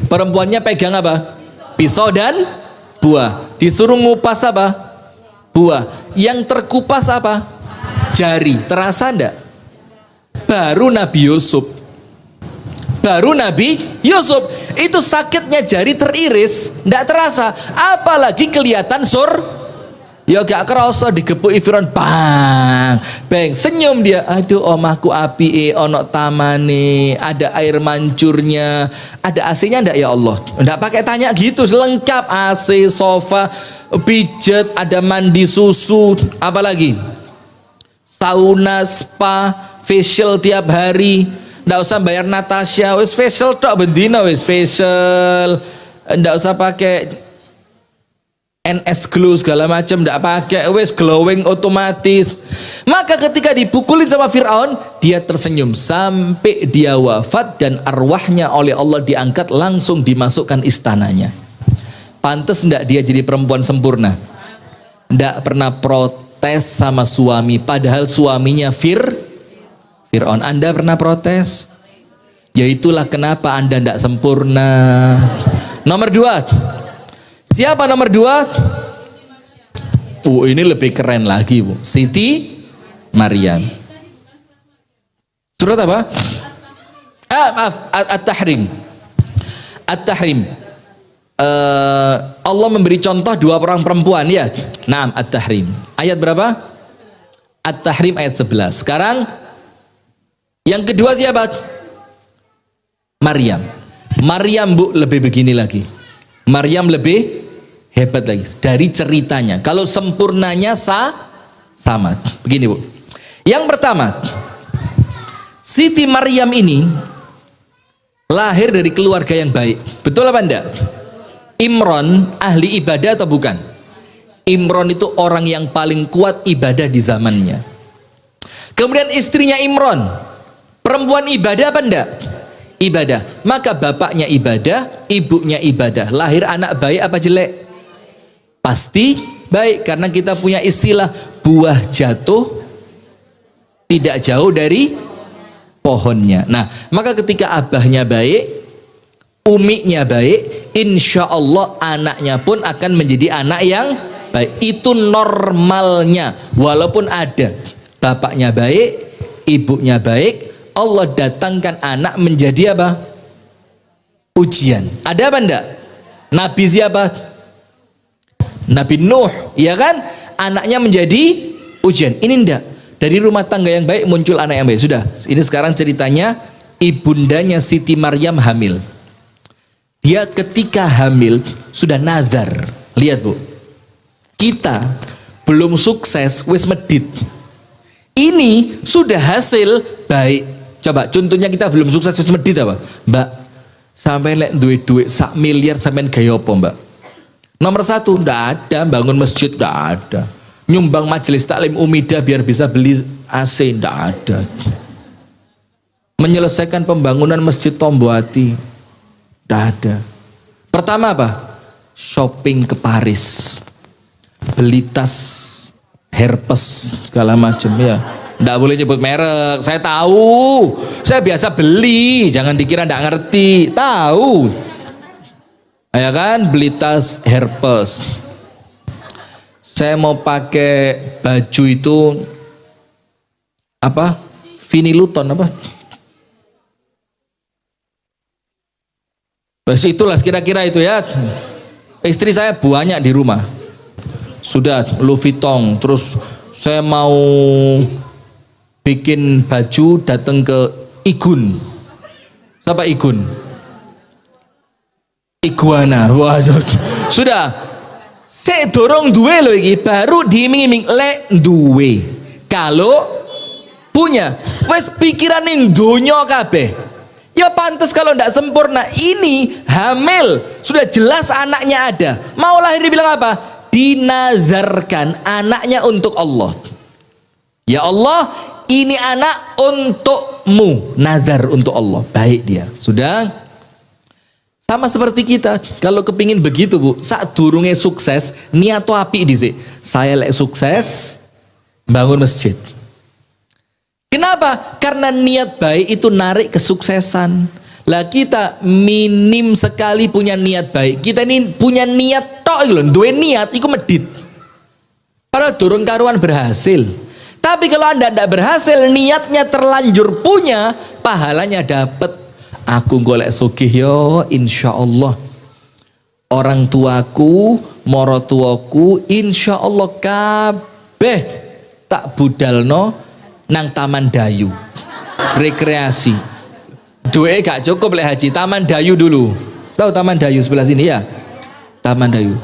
perempuannya pegang apa? Pisau dan buah. Disuruh ngupas apa? Buah. Yang terkupas apa? Jari. Terasa enggak? Baru Nabi Yusuf itu sakitnya jari teriris, enggak terasa. Apalagi kelihatan ya gak kerasa digepuki Fir'aun, bang, senyum dia. Aduh, omahku api, ono tamane, ada air mancurnya, ada AC-nya ndak ya Allah? Ndak pakai tanya gitu, lengkap AC, sofa, pijet, ada mandi susu, apalagi sauna, spa, facial tiap hari, ndak usah bayar Natasha, wis facial tok bendina, wis facial, ndak usah pakai NS Glow segala macam, ndak pakai, wes glowing otomatis. Maka ketika dipukulin sama Fir'aun, dia tersenyum sampai dia wafat, dan arwahnya oleh Allah diangkat langsung dimasukkan istananya. Pantes ndak dia jadi perempuan sempurna? Ndak pernah protes sama suami, padahal suaminya Fir'aun. Anda pernah protes? Ya itulah kenapa Anda ndak sempurna. Nomor 2. Siapa nomor 2? Ini lebih keren lagi, Bu. Siti Maryam. Surat apa? Maaf, At-Tahrim. At-Tahrim. Allah memberi contoh 2 orang perempuan, ya. Naam, At-Tahrim. Ayat berapa? At-Tahrim ayat 11. Sekarang yang kedua siapa? Maryam. Maryam, Bu, lebih begini lagi. Maryam lebih hebat lagi dari ceritanya. Kalau sempurnanya sama. Begini, Bu. Yang pertama, Siti Maryam ini lahir dari keluarga yang baik. Betul apa enggak? Imron ahli ibadah atau bukan? Imron itu orang yang paling kuat ibadah di zamannya. Kemudian istrinya Imron, perempuan ibadah apa enggak? Ibadah. Maka bapaknya ibadah, ibunya ibadah. Lahir anak baik apa jelek? Pasti baik, karena kita punya istilah buah jatuh tidak jauh dari pohonnya. Nah, maka ketika abahnya baik, umiknya baik, insya Allah anaknya pun akan menjadi anak yang baik. Itu normalnya. Walaupun ada bapaknya baik, ibunya baik, Allah datangkan anak menjadi apa? Ujian. Ada apa enggak? Nabi siapa? Nabi Nuh, ya kan? Anaknya menjadi ujian. Ini enggak. Dari rumah tangga yang baik muncul anak yang baik. Sudah. Ini sekarang ceritanya ibundanya Siti Maryam hamil. Dia ketika hamil sudah nazar. Lihat Bu, kita belum sukses wis medit. Ini sudah hasil baik. Coba contohnya kita belum sukses wis medit apa? Mbak, sampai lek duit sak miliar sampean gaya apa Mbak? Nomor satu, ndak ada. Bangun masjid ndak ada. Nyumbang majelis taklim Umida biar bisa beli AC ndak ada. Menyelesaikan pembangunan masjid Tomboati ndak ada. Pertama apa? Shopping ke Paris, beli tas Herpes segala macam ya. Nggak boleh nyebut merek, saya tahu, saya biasa beli, jangan dikira nggak ngerti, tahu ya kan, beli tas Herpes. Saya mau pakai baju itu apa, Viniluton apa, bas itulah kira-kira itu ya. Istri saya banyak di rumah, sudah Louis Vuitton. Terus saya mau bikin baju, datang ke Igun. Siapa Igun? Iguana. Wah, sudah. Saya dorong duwe loh iki, baru diiming-iming lek duwe. Kalau punya, wes pikiran ning donya kabeh. Ya pantas kalau ndak sempurna. Ini hamil, sudah jelas anaknya ada. Mau lahir dibilang apa? Dinazarkan anaknya untuk Allah. Ya Allah, ini anak untukmu. Nazar untuk Allah. Baik dia. Sudah. Sama seperti kita. Kalau kepingin begitu Bu, saat durungnya sukses, niat api dhisik. Saya lek sukses bangun masjid. Kenapa? Karena niat baik itu narik kesuksesan. Lah kita minim sekali punya niat baik. Kita ini punya niat tok lho, duwe niat iku medit. Padahal durung karuan berhasil. Tapi kalau Anda tidak berhasil, niatnya terlanjur punya, pahalanya dapat. Aku golek sugih yo, insya Allah. Orang tuaku, morotuaku, insya Allah kabeh tak budalno nang Taman Dayu rekreasi. Duwe gak cukup lek haji, Taman Dayu dulu. Tahu Taman Dayu sebelah sini ya? Taman Dayu.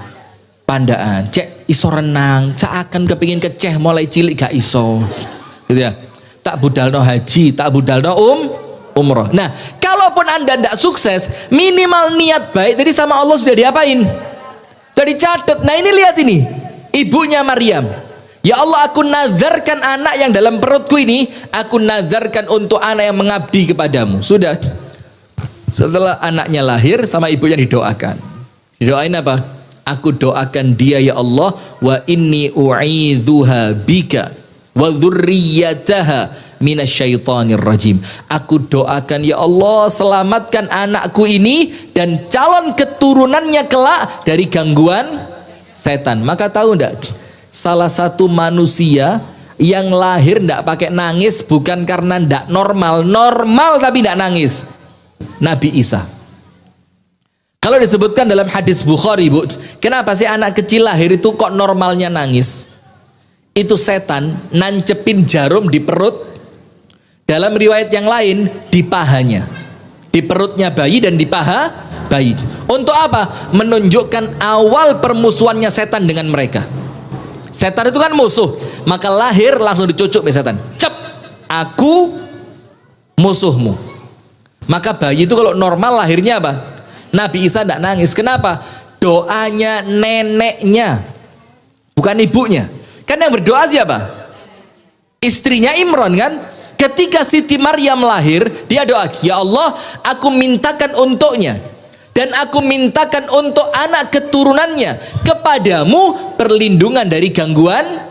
Pandaan, cek iso renang, cak akan kepingin keceh mulai cilik gak iso. Gitu ya. Tak budalno haji, tak budalno umroh. Nah, kalaupun Anda ndak sukses, minimal niat baik tadi sama Allah sudah diapain? Sudah dicatat. Nah, ini lihat ini. Ibunya Maryam. Ya Allah, aku nazarkan anak yang dalam perutku ini, aku nazarkan untuk anak yang mengabdi kepadamu. Sudah. Setelah anaknya lahir, sama ibunya didoakan. Didoain apa? Aku doakan dia ya Allah, wa inni u'idzuha bika wa dzurriyyataha minasyaitonir rajim. Aku doakan ya Allah, selamatkan anakku ini dan calon keturunannya kelak dari gangguan setan. Maka tahu enggak? Salah satu manusia yang lahir ndak pakai nangis bukan karena ndak normal tapi ndak nangis, Nabi Isa. Kalau disebutkan dalam hadis Bukhari Bu, kenapa sih anak kecil lahir itu kok normalnya nangis? Itu setan nancepin jarum di perut. Dalam riwayat yang lain di pahanya, di perutnya bayi dan di paha bayi. Untuk apa? Menunjukkan awal permusuhannya setan dengan mereka. Setan itu kan musuh, maka lahir langsung dicucuk oleh setan. Cep, aku musuhmu. Maka bayi itu kalau normal lahirnya apa? Nabi Isa tidak nangis. Kenapa? Doanya neneknya, bukan ibunya. Kan yang berdoa siapa? Istrinya Imran kan? Ketika Siti Maryam lahir, dia doa, ya Allah, aku mintakan untuknya dan aku mintakan untuk anak keturunannya kepadamu perlindungan dari gangguan.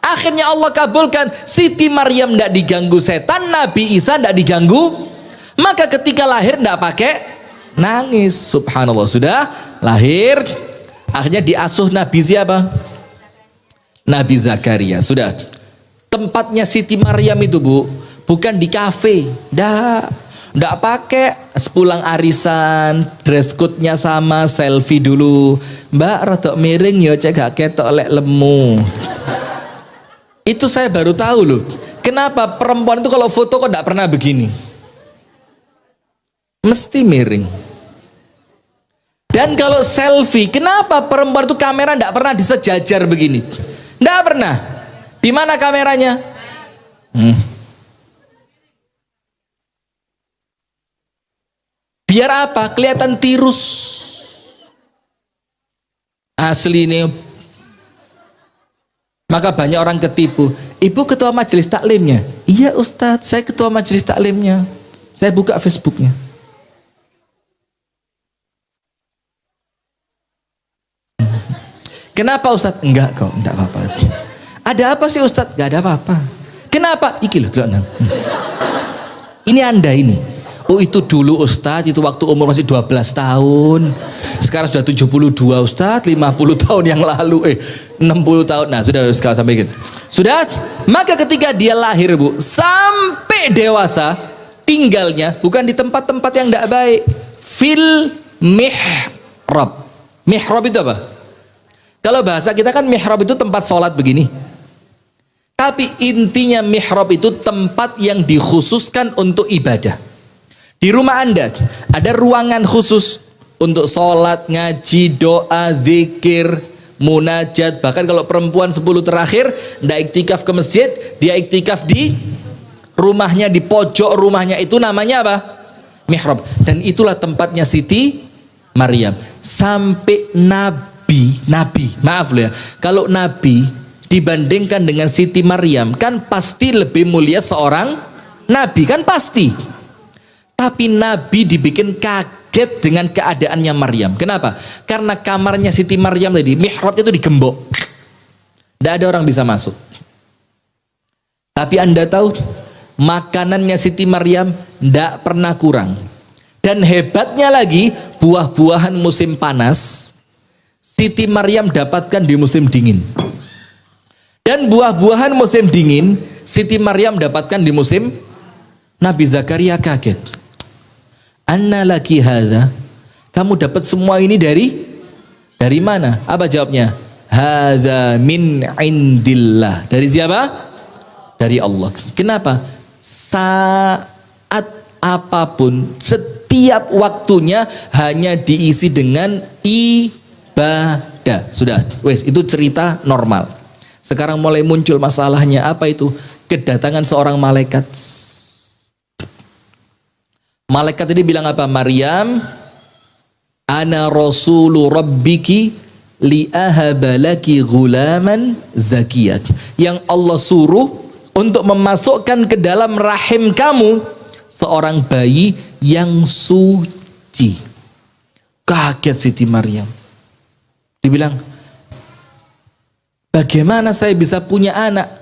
Akhirnya Allah kabulkan. Siti Maryam tidak diganggu setan, Nabi Isa tidak diganggu. Maka ketika lahir tidak pakai nangis. Subhanallah. Sudah lahir, akhirnya diasuh Nabi siapa? Nabi Zakaria. Sudah. Tempatnya Siti Maryam itu, Bu, bukan di kafe. Nggak pakai sepulang arisan, dress code-nya sama, selfie dulu. Mbak, rodok miring ya, cek gak ketok lek lemu. Itu saya baru tahu loh. Kenapa perempuan itu kalau foto kok nggak pernah begini? Mesti miring. Dan kalau selfie, kenapa perempuan itu kamera nggak pernah disejajar begini? Nggak pernah. Di mana kameranya? Biar apa? Kelihatan tirus. Asli ini. Maka banyak orang ketipu. Ibu ketua majelis taklimnya? Iya Ustadz, saya ketua majelis taklimnya. Saya buka Facebooknya. Kenapa Ustadz? Enggak kok, enggak apa-apa. Ada apa sih Ustadz? Enggak ada apa-apa. Kenapa? Iki loh, ini Anda ini. Oh itu dulu Ustadz, itu waktu umur masih 12 tahun. Sekarang sudah 72 Ustadz, 50 tahun yang lalu. 60 tahun. Nah sudah sekarang sampai gitu. Sudah, maka ketika dia lahir, Bu, sampai dewasa, tinggalnya bukan di tempat-tempat yang tidak baik. Fil mihrab. Mihrab itu apa? Kalau bahasa kita kan mihrab itu tempat sholat begini. Tapi intinya mihrab itu tempat yang dikhususkan untuk ibadah. Di rumah Anda ada ruangan khusus untuk sholat, ngaji, doa, zikir, munajat. Bahkan kalau perempuan 10 terakhir tidak iktikaf ke masjid, dia iktikaf di rumahnya, di pojok rumahnya. Itu namanya apa? Mihrab. Dan itulah tempatnya Siti Maryam. Sampai Nabi, maaf loh ya, kalau Nabi dibandingkan dengan Siti Maryam kan pasti lebih mulia seorang Nabi, kan pasti. Tapi Nabi dibikin kaget dengan keadaannya Maryam. Kenapa? Karena kamarnya Siti Maryam tadi, mihrabnya itu digembok. Tidak ada orang bisa masuk. Tapi Anda tahu, makanannya Siti Maryam tidak pernah kurang. Dan hebatnya lagi, buah-buahan musim panas Siti Maryam dapatkan di musim dingin. Dan buah-buahan musim dingin Siti Maryam dapatkan di musim. Nabi Zakaria kaget. Anna laki hadza? Kamu dapat semua ini dari mana? Apa jawabnya? Hadza min indillah. Dari siapa? Dari Allah. Kenapa? Saat apapun, setiap waktunya hanya diisi dengan ibadah. Sudah, wes itu cerita normal. Sekarang mulai muncul masalahnya. Apa itu? Kedatangan seorang malaikat. Malaikat ini bilang apa? Maryam, ana rasulu rabbiki li'ahabalaki gulaman zakiyat. Yang Allah suruh untuk memasukkan ke dalam rahim kamu seorang bayi yang suci. Kaget Siti Maryam. Dibilang, bagaimana saya bisa punya anak?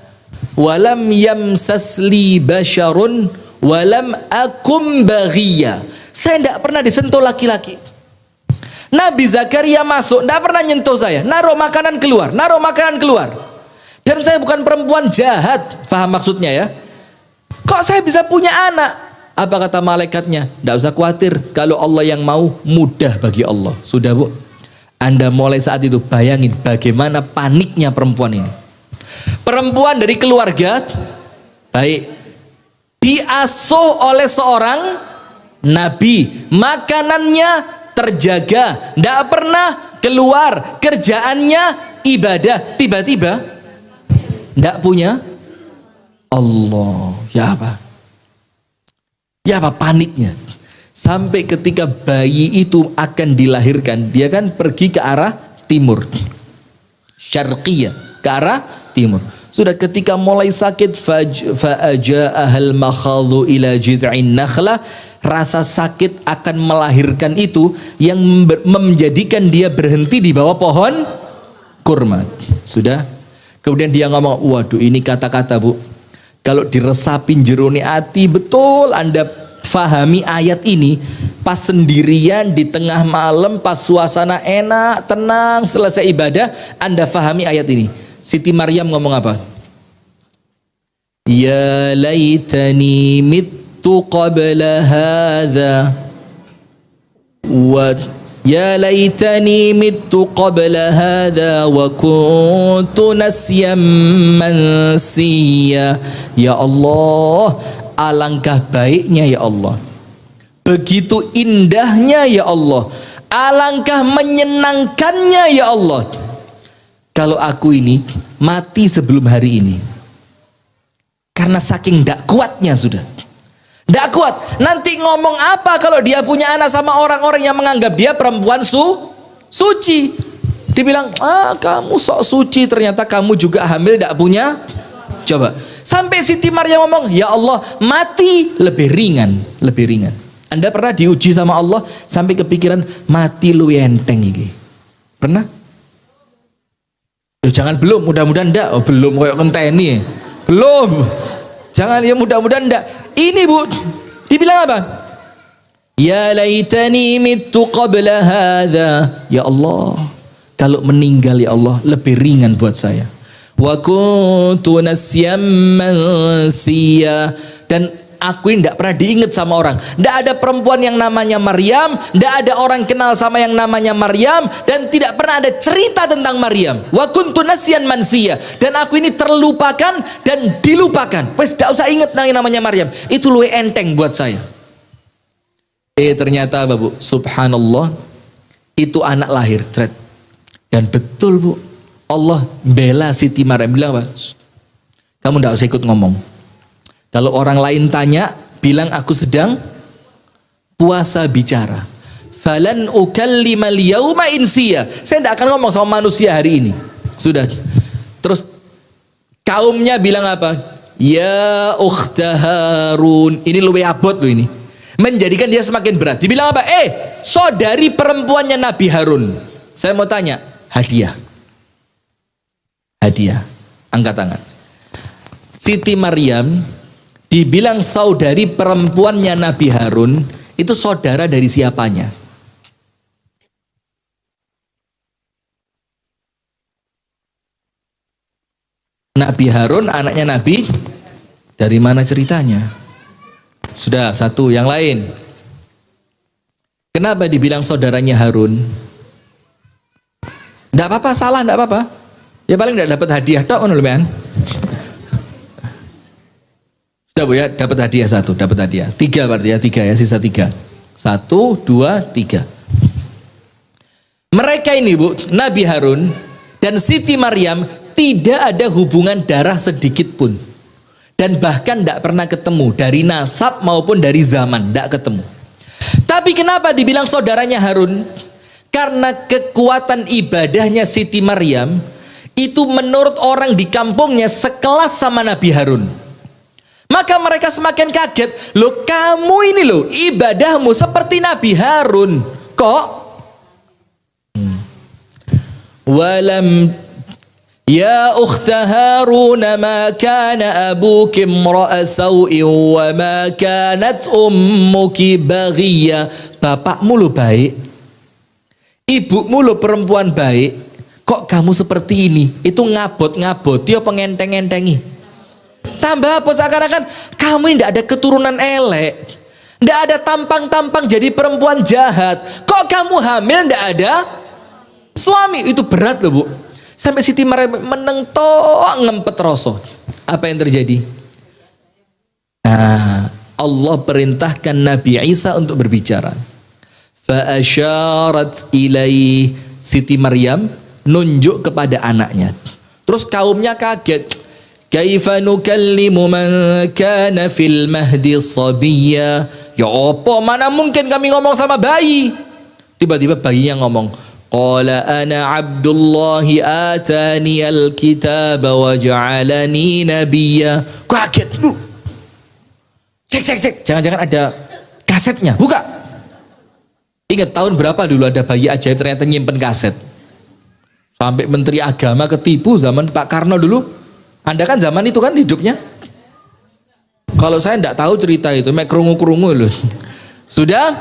Walam yamsasli basyarun walam akum baghiya. Saya tidak pernah disentuh laki-laki. Nabi Zakaria masuk, tidak pernah nyentuh saya. Naruh makanan keluar. Dan saya bukan perempuan jahat. Faham maksudnya ya? Kok saya bisa punya anak? Apa kata malaikatnya? Tidak usah khawatir. Kalau Allah yang mau, mudah bagi Allah. Sudah Bu. Anda mulai saat itu bayangin bagaimana paniknya perempuan ini. Perempuan dari keluarga baik, diasuh oleh seorang nabi, makanannya terjaga, tidak pernah keluar, kerjaannya ibadah. Tiba-tiba tidak punya Allah. Ya apa paniknya? Sampai ketika bayi itu akan dilahirkan, dia kan pergi ke arah timur, syarqiyah, ke arah timur. Sudah ketika mulai sakit, fa'aja'ahal makhadhu ila jid'in nakhlah, rasa sakit akan melahirkan itu yang menjadikan dia berhenti di bawah pohon kurma. Sudah. Kemudian dia ngomong, waduh ini kata-kata Bu, kalau diresapin jerone ati, betul Anda fahami ayat ini pas sendirian di tengah malam, pas suasana enak, tenang, selesai ibadah, Anda fahami ayat ini. Siti Maryam ngomong apa? Ya laitani mittu qabla hadha wa ya laitani mittu qabla hadha wa kuntu nasyan mansiya. Ya Allah, alangkah baiknya ya Allah, begitu indahnya ya Allah, alangkah menyenangkannya ya Allah, kalau aku ini mati sebelum hari ini. Karena saking tidak kuatnya sudah. Tidak kuat. Nanti ngomong apa kalau dia punya anak sama orang-orang yang menganggap dia perempuan suci. Dibilang, kamu sok suci, ternyata kamu juga hamil tidak punya. Coba. Sampai Siti Maryam ngomong, ya Allah, mati lebih ringan. Lebih ringan. Anda pernah diuji sama Allah sampai kepikiran mati lu enteng iki? Pernah? Jangan belum, mudah-mudahan enggak. Oh, belum kayak kenteni. Belum. Jangan, ya mudah-mudahan enggak. Ini Bu, dibilang apa? Ya laitani mittu qabla hadha. Ya Allah, kalau meninggal ya Allah lebih ringan buat saya. Wa kuntu nasyan mansiya. Dan aku ini tidak pernah diingat sama orang. Tidak ada perempuan yang namanya Maryam, tidak ada orang kenal sama yang namanya Maryam, dan tidak pernah ada cerita tentang Maryam. Wa kuntu nasyan mansiya. Dan aku ini terlupakan dan dilupakan. Wes tidak usah ingat namanya Maryam. Itu luwe enteng buat saya. Ternyata Bu, subhanallah, itu anak lahir. Dan betul Bu, Allah bela Siti Maryam, bilang apa? Kamu tidak usah ikut ngomong. Kalau orang lain tanya, bilang aku sedang puasa bicara. Falan ukallimal yauma insiya. Saya tidak akan ngomong sama manusia hari ini. Sudah. Terus kaumnya bilang apa? Ya ukhta Harun. Ini luwe abot loh ini. Menjadikan dia semakin berat. Dibilang apa? Saudari perempuannya Nabi Harun. Saya mau tanya, hadiah. Hadiah. Angkat tangan. Siti Maryam dibilang saudari perempuannya Nabi Harun, itu saudara dari siapanya? Nabi Harun anaknya Nabi, dari mana ceritanya? Sudah, satu. Yang lain, kenapa dibilang saudaranya Harun? Tidak apa-apa, salah, tidak apa-apa. Ya paling tidak dapat hadiah tok, kan? Sudah Bu ya, dapat hadiah satu, dapat hadiah. 3 berarti ya, 3 ya, sisa 3. 1, 2, 3. Mereka ini Bu, Nabi Harun dan Siti Maryam tidak ada hubungan darah sedikit pun. Dan bahkan tidak pernah ketemu, dari nasab maupun dari zaman, tidak ketemu. Tapi kenapa dibilang saudaranya Harun? Karena kekuatan ibadahnya Siti Maryam itu menurut orang di kampungnya sekelas sama Nabi Harun. Maka mereka semakin kaget, loh kamu ini loh ibadahmu seperti Nabi Harun, kok? Walam ya ukhta Harun ma kana abuki imra'a saw'in wa ma kanat ummuki baghiyya. Bapakmu lo baik, ibumu lo perempuan baik, kok kamu seperti ini? Itu ngabot-ngabot, dia pengenteng-entengi. Tambah apa, seakan-akan kamu tidak ada keturunan elek, tidak ada tampang-tampang jadi perempuan jahat, kok kamu hamil tidak ada suami? Itu berat loh Bu. Sampai Siti Maryam menentok ngempet rasa. Apa yang terjadi? Nah, Allah perintahkan Nabi Isa untuk berbicara. Fa asyarat ilai, Siti Maryam nunjuk kepada anaknya. Terus kaumnya kaget. Kaifa nukallimu man kana fil mahdi sabiyya. Ya apa, mana mungkin kami ngomong sama bayi? Tiba-tiba bayinya ngomong, qala ana abdullahi atani alkitaba wa ja'alani nabiyya. Kaget lu. Cek. Jangan-jangan ada kasetnya. Buka. Ingat tahun berapa dulu ada bayi ajaib ternyata nyimpen kaset. Sampai Menteri Agama ketipu zaman Pak Karno dulu. Anda kan zaman itu kan hidupnya. Kalau saya tidak tahu cerita itu, mek krungu-krungu loh. Sudah.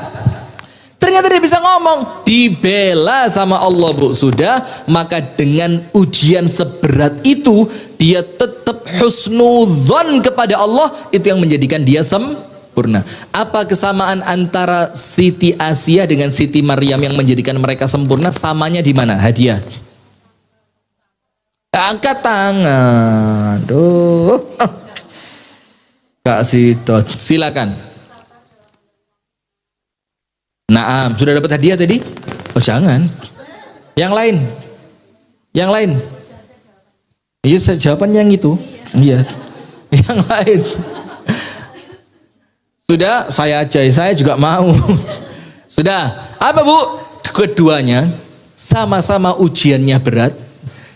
ternyata dia bisa ngomong, dibela sama Allah Bu. Sudah, maka dengan ujian seberat itu dia tetap husnudzon kepada Allah, itu yang menjadikan dia sempurna. Apa kesamaan antara Siti Asia dengan Siti Maryam yang menjadikan mereka sempurna? Samanya di mana? Hadiah. Angkat tangan. Duh. Kak Sitot, silakan. Naam, sudah dapat hadiah tadi? Oh jangan. Yang lain. Yang lain. Iya, jawaban yang itu. Iya. Yang lain. Sudah, saya aja, saya juga mau. Sudah. Apa Bu? Keduanya sama-sama ujiannya berat.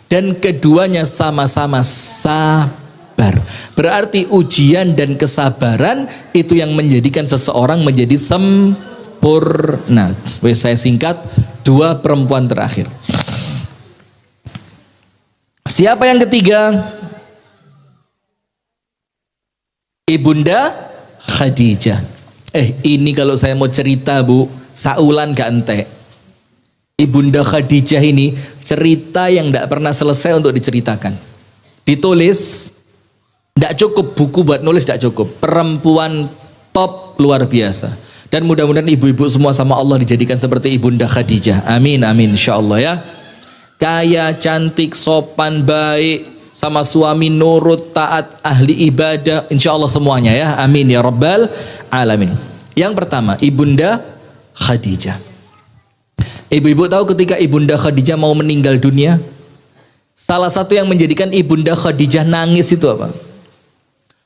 Dan keduanya sama-sama sabar. Berarti ujian dan kesabaran itu yang menjadikan seseorang menjadi sempurna. Saya singkat, dua perempuan terakhir. Siapa yang ketiga? Ibunda Khadijah. Ini kalau saya mau cerita Bu, saulan gak entek. Ibunda Khadijah ini cerita yang tidak pernah selesai untuk diceritakan. Ditulis, tidak cukup buku buat nulis, tidak cukup. Perempuan top luar biasa. Dan mudah-mudahan ibu-ibu semua sama Allah dijadikan seperti Ibunda Khadijah. Amin, amin, insya Allah ya. Kaya, cantik, sopan, baik, sama suami nurut, taat, ahli ibadah, insya Allah semuanya ya. Amin ya Rabbal Alamin. Yang pertama, Ibunda Khadijah. Ibu-ibu tahu ketika Ibunda Khadijah mau meninggal dunia, salah satu yang menjadikan Ibunda Khadijah nangis itu apa?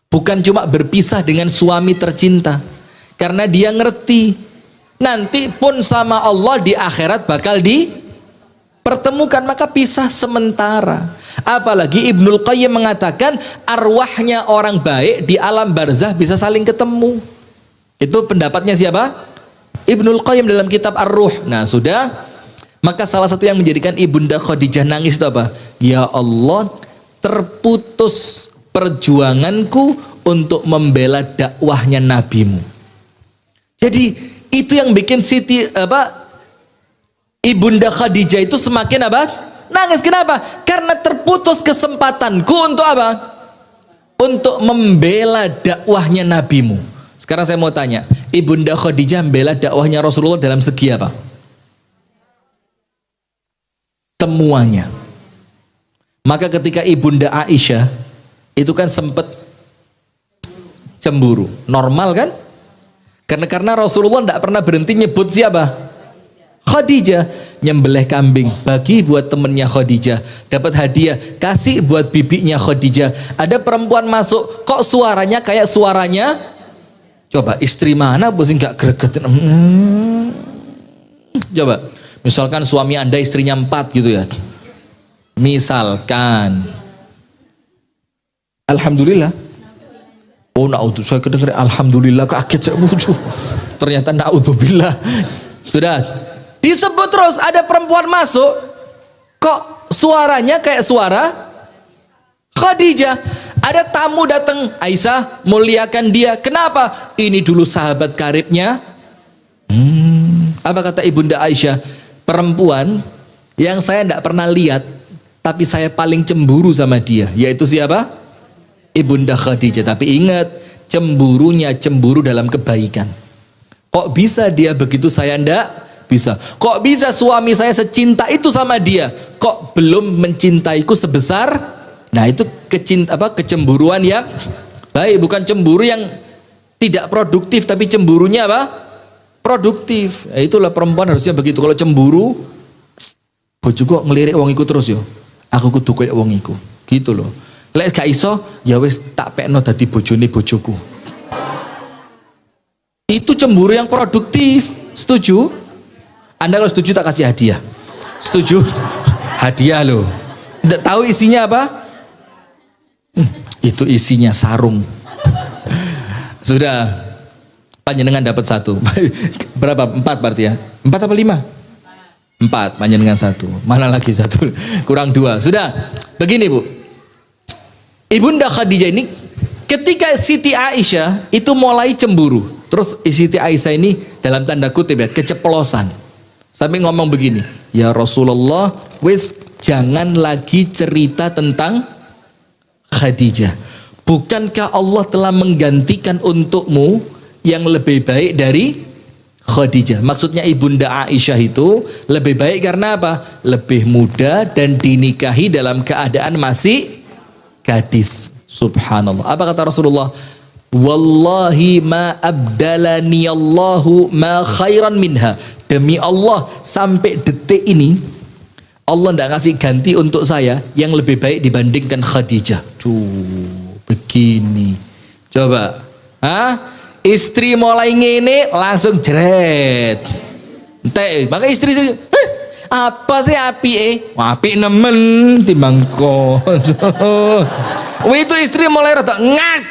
Bukan cuma berpisah dengan suami tercinta, karena dia ngerti nanti pun sama Allah di akhirat bakal dipertemukan, maka pisah sementara. Apalagi Ibnul Qayyim mengatakan arwahnya orang baik di alam barzah bisa saling ketemu. Itu pendapatnya siapa? Ibnul Qayyim dalam kitab Ar-Ruh. Nah sudah, maka salah satu yang menjadikan Ibunda Khadijah nangis itu apa? Ya Allah, terputus perjuanganku untuk membela dakwahnya nabimu. Jadi itu yang bikin Ibunda Khadijah itu semakin nangis. Kenapa? Karena terputus kesempatanku untuk untuk membela dakwahnya nabimu. Sekarang saya mau tanya, Ibunda Khadijah membela dakwahnya Rasulullah dalam segi apa? Semuanya. Maka ketika Ibunda Aisyah itu kan sempat cemburu, normal kan? Karena Rasulullah tidak pernah berhenti nyebut siapa? Khadijah. Nyembelih kambing bagi buat temennya Khadijah, dapat hadiah kasih buat bibinya Khadijah. Ada perempuan masuk, kok suaranya kayak suaranya, coba istri mana bosin gak greget? Coba misalkan suami Anda istrinya 4 gitu ya, misalkan, alhamdulillah. Oh naudzubillah, saya kedengeran alhamdulillah, kaget saya bucu. Ternyata naudzubillah. Sudah disebut terus, ada perempuan masuk, kok suaranya kayak suara Khadijah. Ada tamu datang, Aisyah muliakan dia. Kenapa? Ini dulu sahabat karibnya. Apa kata Ibunda Aisyah? Perempuan yang saya tidak pernah lihat, tapi saya paling cemburu sama dia. Yaitu siapa? Ibunda Khadijah. Tapi ingat, cemburunya cemburu dalam kebaikan. Kok bisa dia begitu, saya ndak bisa? Kok bisa suami saya secinta itu sama dia, kok belum mencintaiku sebesar? Nah itu kecemburuan yang baik, bukan cemburu yang tidak produktif, tapi cemburunya produktif. Ya, itulah perempuan harusnya begitu. Kalau cemburu, bojo kok ngelirik wong iku terus yo, aku kudu koyo wong iku, gitu loh. Lek gak iso, ya wis tak pekno dadi bojone bojoku. Itu cemburu yang produktif. Setuju? Anda kalau setuju tak kasih hadiah. Setuju? Hadiah loh. Tidak tahu isinya apa? Itu isinya sarung. Sudah, panjenengan dapat 1. Berapa? 4 berarti ya? 4 apa 5? 4, panjenengan 1. Mana lagi 1? Kurang 2. Sudah, begini Bu. Ibunda Khadijah ini ketika Siti Aisyah itu mulai cemburu, Terus Siti Aisyah ini dalam tanda kutip ya, keceplosan. Sampai ngomong begini, ya Rasulullah, wis jangan lagi cerita tentang Khadijah. Bukankah Allah telah menggantikan untukmu yang lebih baik dari Khadijah? Maksudnya ibunda Aisyah itu lebih baik karena apa? Lebih muda dan dinikahi dalam keadaan masih gadis. Subhanallah. Apa kata Rasulullah? Wallahi ma abdalani Allahu ma khairan minha. Demi Allah, sampai detik ini Allah tidak kasih ganti untuk saya yang lebih baik dibandingkan Khadijah. Begini. Coba. Istri mulai ngene langsung jeret. Entek, maka istri apa sih api api nemen timbang kon. Itu istri mulai rada ngak.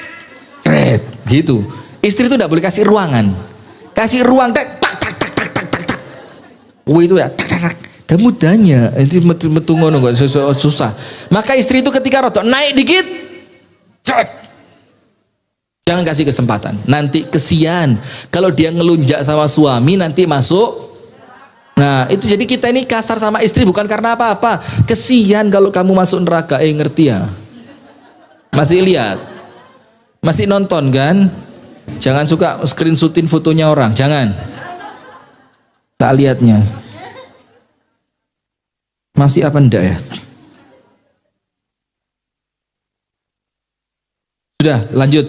Jeret, gitu. Istri itu tidak boleh kasih ruangan. Kasih ruang tak tak tak tak tak tak tak tak. Itu ya tak tak tak. Dan mudahnya itu metu ngono kok susah. Maka istri itu ketika rada naik dikit jeret. Jangan kasih kesempatan. Nanti kesian kalau dia ngelunjak sama suami nanti masuk. Nah, itu jadi kita ini kasar sama istri bukan karena apa-apa. Kesian kalau kamu masuk neraka. Ngerti ya? Masih lihat? Masih nonton kan? Jangan suka screenshotin fotonya orang, jangan. Tak lihatnya. Masih apa enggak ya? Sudah, lanjut.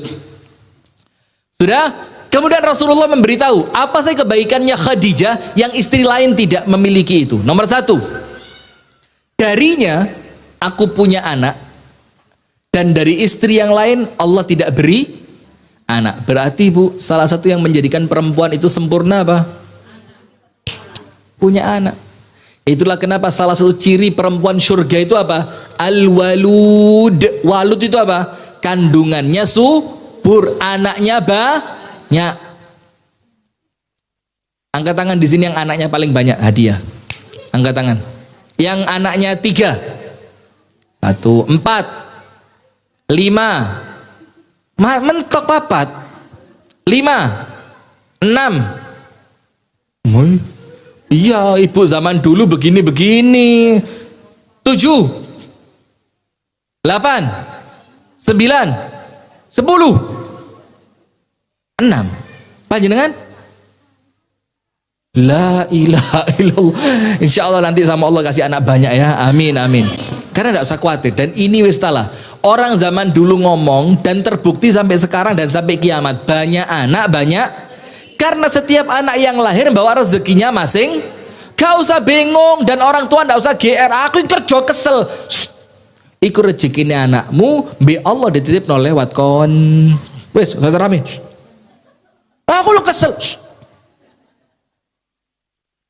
Sudah? Kemudian Rasulullah memberitahu apa sih kebaikannya Khadijah yang istri lain tidak memiliki itu. Nomor satu, darinya aku punya anak, dan dari istri yang lain Allah tidak beri anak. Berarti Bu, salah satu yang menjadikan perempuan itu sempurna apa? Punya anak. Itulah kenapa salah satu ciri perempuan surga itu apa? Al-walud. Walud itu apa? Kandungannya subur, anaknya banyak. Angkat tangan di sini yang anaknya paling banyak hadiah. Angkat tangan. Yang anaknya 3. 1, 4, 5. Mentok 4. 5, 6. Iya, ibu zaman dulu begini-begini. 7, 8, 9, 10, 6. Panjenengan? La ilaha illallah. Insya Allah nanti sama Allah kasih anak banyak ya. Amin, amin. Karena tidak usah khawatir. Dan ini wistalah. Orang zaman dulu ngomong dan terbukti sampai sekarang dan sampai kiamat. Banyak anak, banyak. Karena setiap anak yang lahir bawa rezekinya masing. Gak usah bingung. Dan orang tua tidak usah GR. Aku kerja kesel. Iku rezekinya anakmu. Bi Allah dititip no lewat kon. Wes, gak usah rame. Aku lo kesel.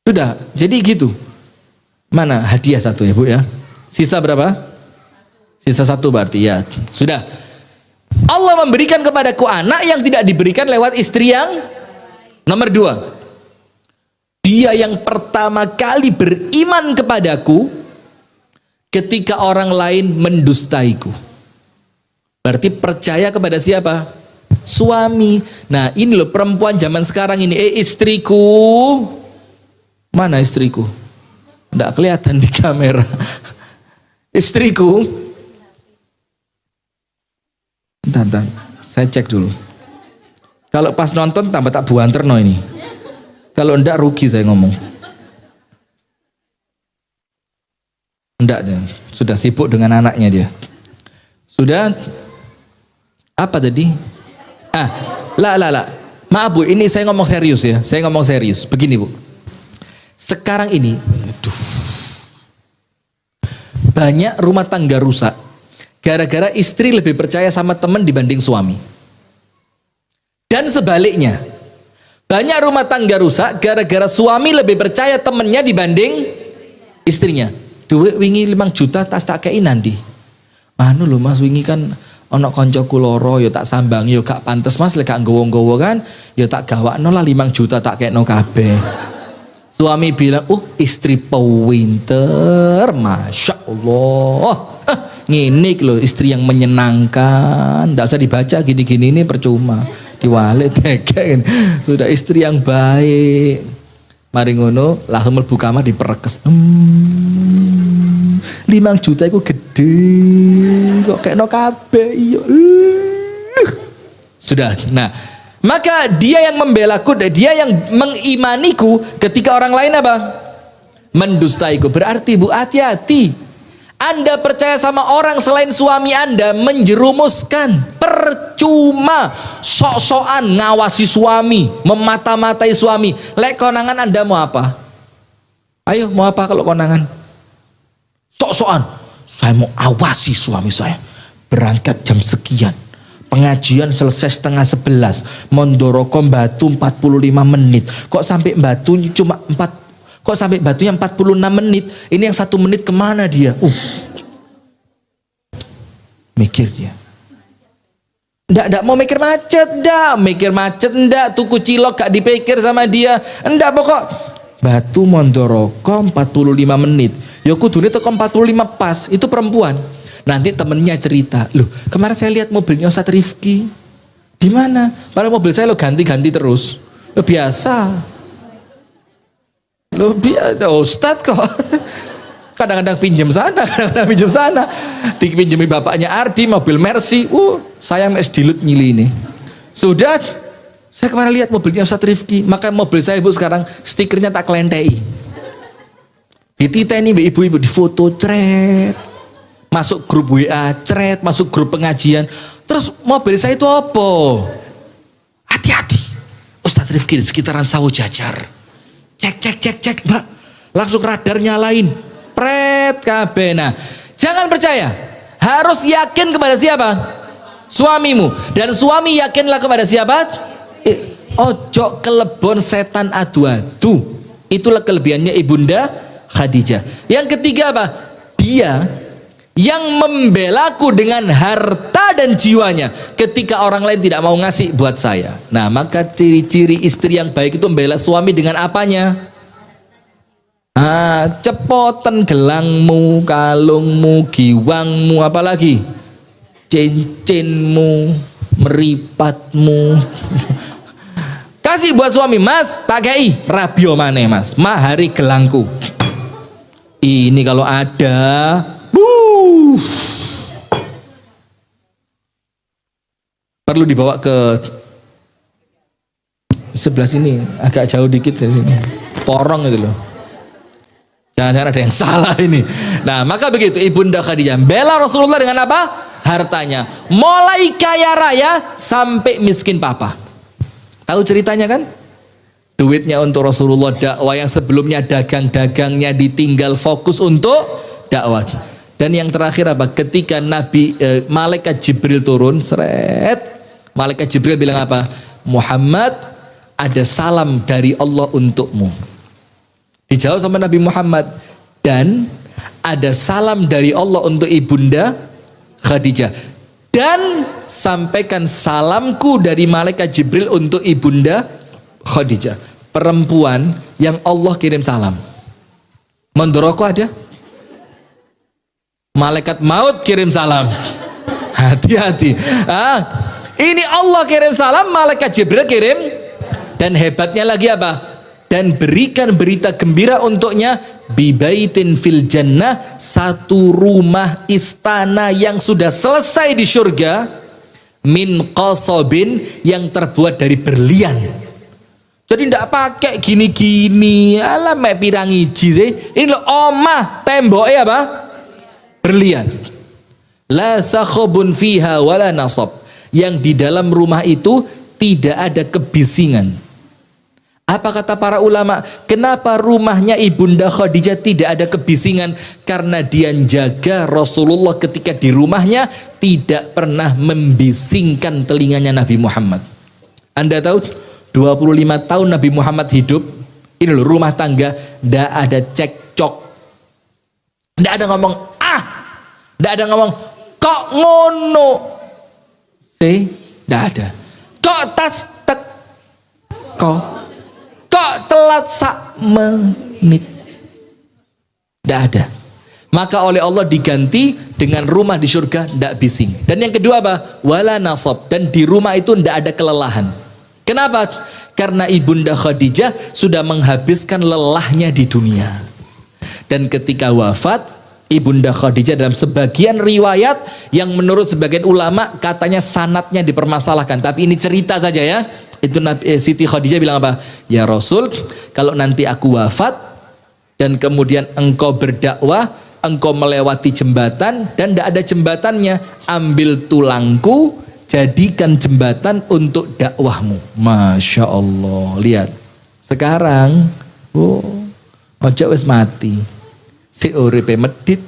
Sudah, jadi gitu. Mana hadiah 1 ya Bu ya. Sisa berapa? Sisa 1 berarti ya. Sudah. Allah memberikan kepadaku anak yang tidak diberikan lewat istri yang nomor 2. Dia yang pertama kali beriman kepadaku ketika orang lain mendustaiku. Berarti percaya kepada siapa? Suami. Nah ini loh perempuan zaman sekarang ini. Istriku. Mana istriku? Tidak kelihatan di kamera. Istriku. Bentar, saya cek dulu. Kalau pas nonton tambah tak buanterno ini. Kalau enggak rugi saya ngomong. Enggak, sudah sibuk dengan anaknya dia. Sudah. Apa tadi? Maaf Bu, ini saya ngomong serius ya. Saya ngomong serius. Begini Bu. Sekarang ini, banyak rumah tangga rusak gara-gara istri lebih percaya sama teman dibanding suami. Dan sebaliknya, banyak rumah tangga rusak gara-gara suami lebih percaya temannya dibanding istrinya. Duit wingi 5 juta tak kei nanti. Anu lho Mas, wingi kan ono koncoku loro, yo tak sambang, yo gak pantes Mas lek gak nggowo-nggowo kan, yo tak gawakno lah 5 juta tak kekno kabeh. Suami bilang, istri pinter, Masya Allah. Ngene loh istri yang menyenangkan. Tidak usah dibaca gini-gini ini percuma. diwalik tegek. Sudah istri yang baik. Mari ngono langsung mlebu kamar diperekes. 5 juta itu gede kok kayak no kabeh iya. Sudah. Nah, maka dia yang membelaku, dia yang mengimaniku ketika orang lain apa? Mendustaiku. Berarti Bu, hati-hati. Anda percaya sama orang selain suami Anda, menjerumuskan. Percuma. Sok-sokan ngawasi suami, memata-matai suami. Lek konangan Anda mau apa? Ayo, mau apa kalau konangan? Sok-sokan. Saya mau awasi suami saya. Berangkat jam sekian. Pengajian selesai setengah 11. Mondoroko batu 45 menit. Kok sampai batunya cuma 4? Kok sampai batunya 46 menit? Ini yang 1 menit kemana dia? Mikir dia. Nggak mau mikir macet, mikir macet, tuku cilok gak dipikir sama dia, pokok batu Mondoroko 45 menit. Ya kudune teko 45 pas, itu perempuan. Nanti temennya cerita, loh kemarin saya lihat mobilnya Ustadz Rifki. Di mana? Padahal mobil saya lo ganti-ganti terus. Lo biasa. Ustadz kok kadang-kadang pinjam sana, kadang-kadang pinjam sana. Dipinjami bapaknya Ardi mobil Mercy. Saya mes dilut nyili ini. Sudah, saya kemarin lihat mobilnya Ustadz Rifki. Maka mobil saya ibu sekarang stikernya tak kelentei. Dititeni ibu-ibu di foto thread. Masuk grup WA thread, masuk grup pengajian. Terus mobil saya itu apa? Hati-hati. Ustadz Rifki di sekitaran Sawo Jajar. Cek Mbak, langsung radar nyalain, pret kabeh. Nah, jangan percaya, harus yakin kepada siapa? Suamimu. Dan suami yakinlah kepada siapa? Ojo kelebon setan adu-adu. Itulah kelebihannya Ibunda Khadijah. Yang ketiga apa? Dia yang membelaku dengan harta dan jiwanya ketika orang lain tidak mau ngasih buat saya. Nah, maka ciri-ciri istri yang baik itu membela suami dengan apanya? Cepoten gelangmu, kalungmu, giwangmu, apalagi cincinmu, meripatmu. Kasih buat suami, Mas, tak kei rabio maneh Mas, mahari gelangku. Ini kalau ada perlu dibawa ke sebelah sini, agak jauh dikit dari sini. Porong itu loh. Jangan-jangan ada yang salah ini. Nah, maka begitu Ibunda Khadijah bela Rasulullah dengan apa? Hartanya. Mulai kaya raya sampai miskin papa. Tahu ceritanya kan? Duitnya untuk Rasulullah, dakwah yang sebelumnya dagang-dagangnya ditinggal fokus untuk dakwah. Dan yang terakhir apa? Ketika malaikat Jibril turun, malaikat Jibril bilang apa? Muhammad, ada salam dari Allah untukmu. Dijawab sama Nabi Muhammad, dan ada salam dari Allah untuk Ibunda Khadijah. Dan sampaikan salamku dari malaikat Jibril untuk Ibunda Khadijah. Perempuan yang Allah kirim salam. Mondoroko ada? Malaikat maut kirim salam. Hati-hati. Ini Allah kirim salam, malaikat Jibril kirim. Dan hebatnya lagi apa? Dan berikan berita gembira untuknya, bibaitin fil jannah, satu rumah istana yang sudah selesai di surga, min qasobin, yang terbuat dari berlian. Jadi tidak pakai gini-gini, alah mek pirang iji sih. Ini loh omah temboknya apa? Berlian. La sakhobun fiha wala nasab. Yang di dalam rumah itu tidak ada kebisingan. Apa kata para ulama? Kenapa rumahnya Ibunda Khadijah tidak ada kebisingan? Karena dia jaga Rasulullah ketika di rumahnya tidak pernah membisingkan telinganya Nabi Muhammad. Anda tahu 25 tahun Nabi Muhammad hidup, ini loh rumah tangga, tidak ada cekcok, tidak ada ngomong tidak ada ngomong kok ngono, tidak ada. Kok tas tek, kok telat sak menit, tidak ada. Maka oleh Allah diganti dengan rumah di surga tidak bising. Dan yang kedua apa? Wala nasab. Dan di rumah itu tidak ada kelelahan. Kenapa? Karena Ibunda Khadijah sudah menghabiskan lelahnya di dunia. Dan ketika wafat, Ibunda Khadijah dalam sebagian riwayat yang menurut sebagian ulama katanya sanadnya dipermasalahkan. Tapi ini cerita saja ya. Itu Siti Khadijah bilang apa? Ya Rasul, kalau nanti aku wafat dan kemudian engkau berdakwah, engkau melewati jembatan dan tidak ada jembatannya, ambil tulangku, jadikan jembatan untuk dakwahmu. Masya Allah. Lihat sekarang ojo wis mati, si uripe medit.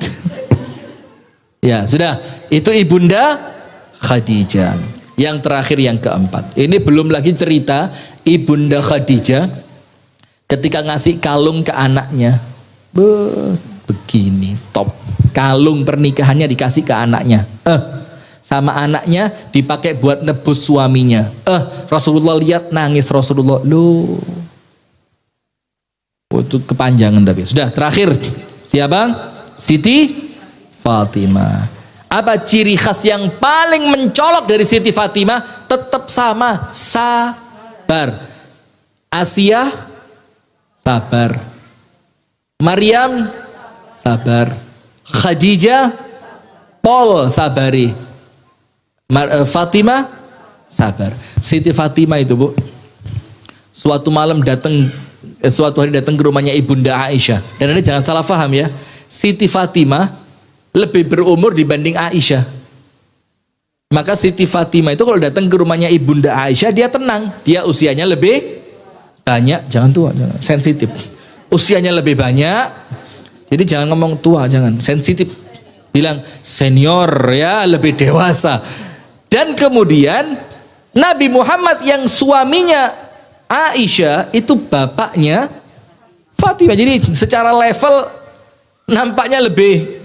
Ya sudah, itu Ibunda Khadijah. Yang terakhir, yang keempat, ini belum lagi cerita Ibunda Khadijah ketika ngasih kalung ke anaknya. Begini top, kalung pernikahannya dikasih ke anaknya, sama anaknya dipakai buat nebus suaminya. Rasulullah lihat nangis. Rasulullah, loh, itu kepanjangan. Tapi sudah terakhir, siapa? Siti Fatimah. Apa ciri khas yang paling mencolok dari Siti Fatimah? Tetap sama, sabar. Asia sabar, Maryam sabar, Khadijah pol sabari, Fatimah sabar. Siti Fatimah itu Bu, suatu hari datang ke rumahnya Ibunda Aisyah. Dan ini jangan salah paham ya, Siti Fatimah lebih berumur dibanding Aisyah. Maka Siti Fatimah itu kalau datang ke rumahnya Ibunda Aisyah, dia tenang, dia usianya lebih banyak. Jangan tua, jangan sensitif. Usianya lebih banyak, jadi jangan ngomong tua, jangan sensitif. Bilang senior ya, lebih dewasa. Dan kemudian Nabi Muhammad yang suaminya Aisyah itu bapaknya Fatimah. Jadi secara level nampaknya lebih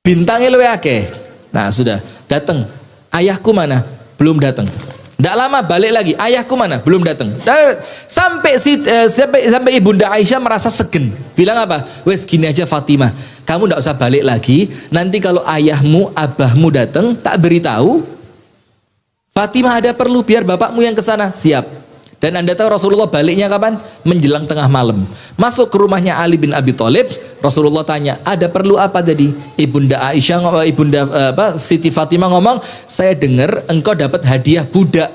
bintangnya lebih akeh. Nah sudah datang, ayahku mana? Belum datang. Tidak lama balik lagi, ayahku mana? Belum datang. Sampai Ibunda Aisyah merasa segen. Bilang apa? Wes gini aja Fatimah, kamu tidak usah balik lagi. Nanti kalau ayahmu, abahmu datang, tak beritahu. Fatimah ada perlu biar bapakmu yang kesana. Siap. Dan Anda tahu Rasulullah baliknya kapan? Menjelang tengah malam. Masuk ke rumahnya Ali bin Abi Thalib. Rasulullah tanya, ada perlu apa tadi? Ibunda Aisyah, Siti Fatimah ngomong, saya dengar engkau dapat hadiah budak.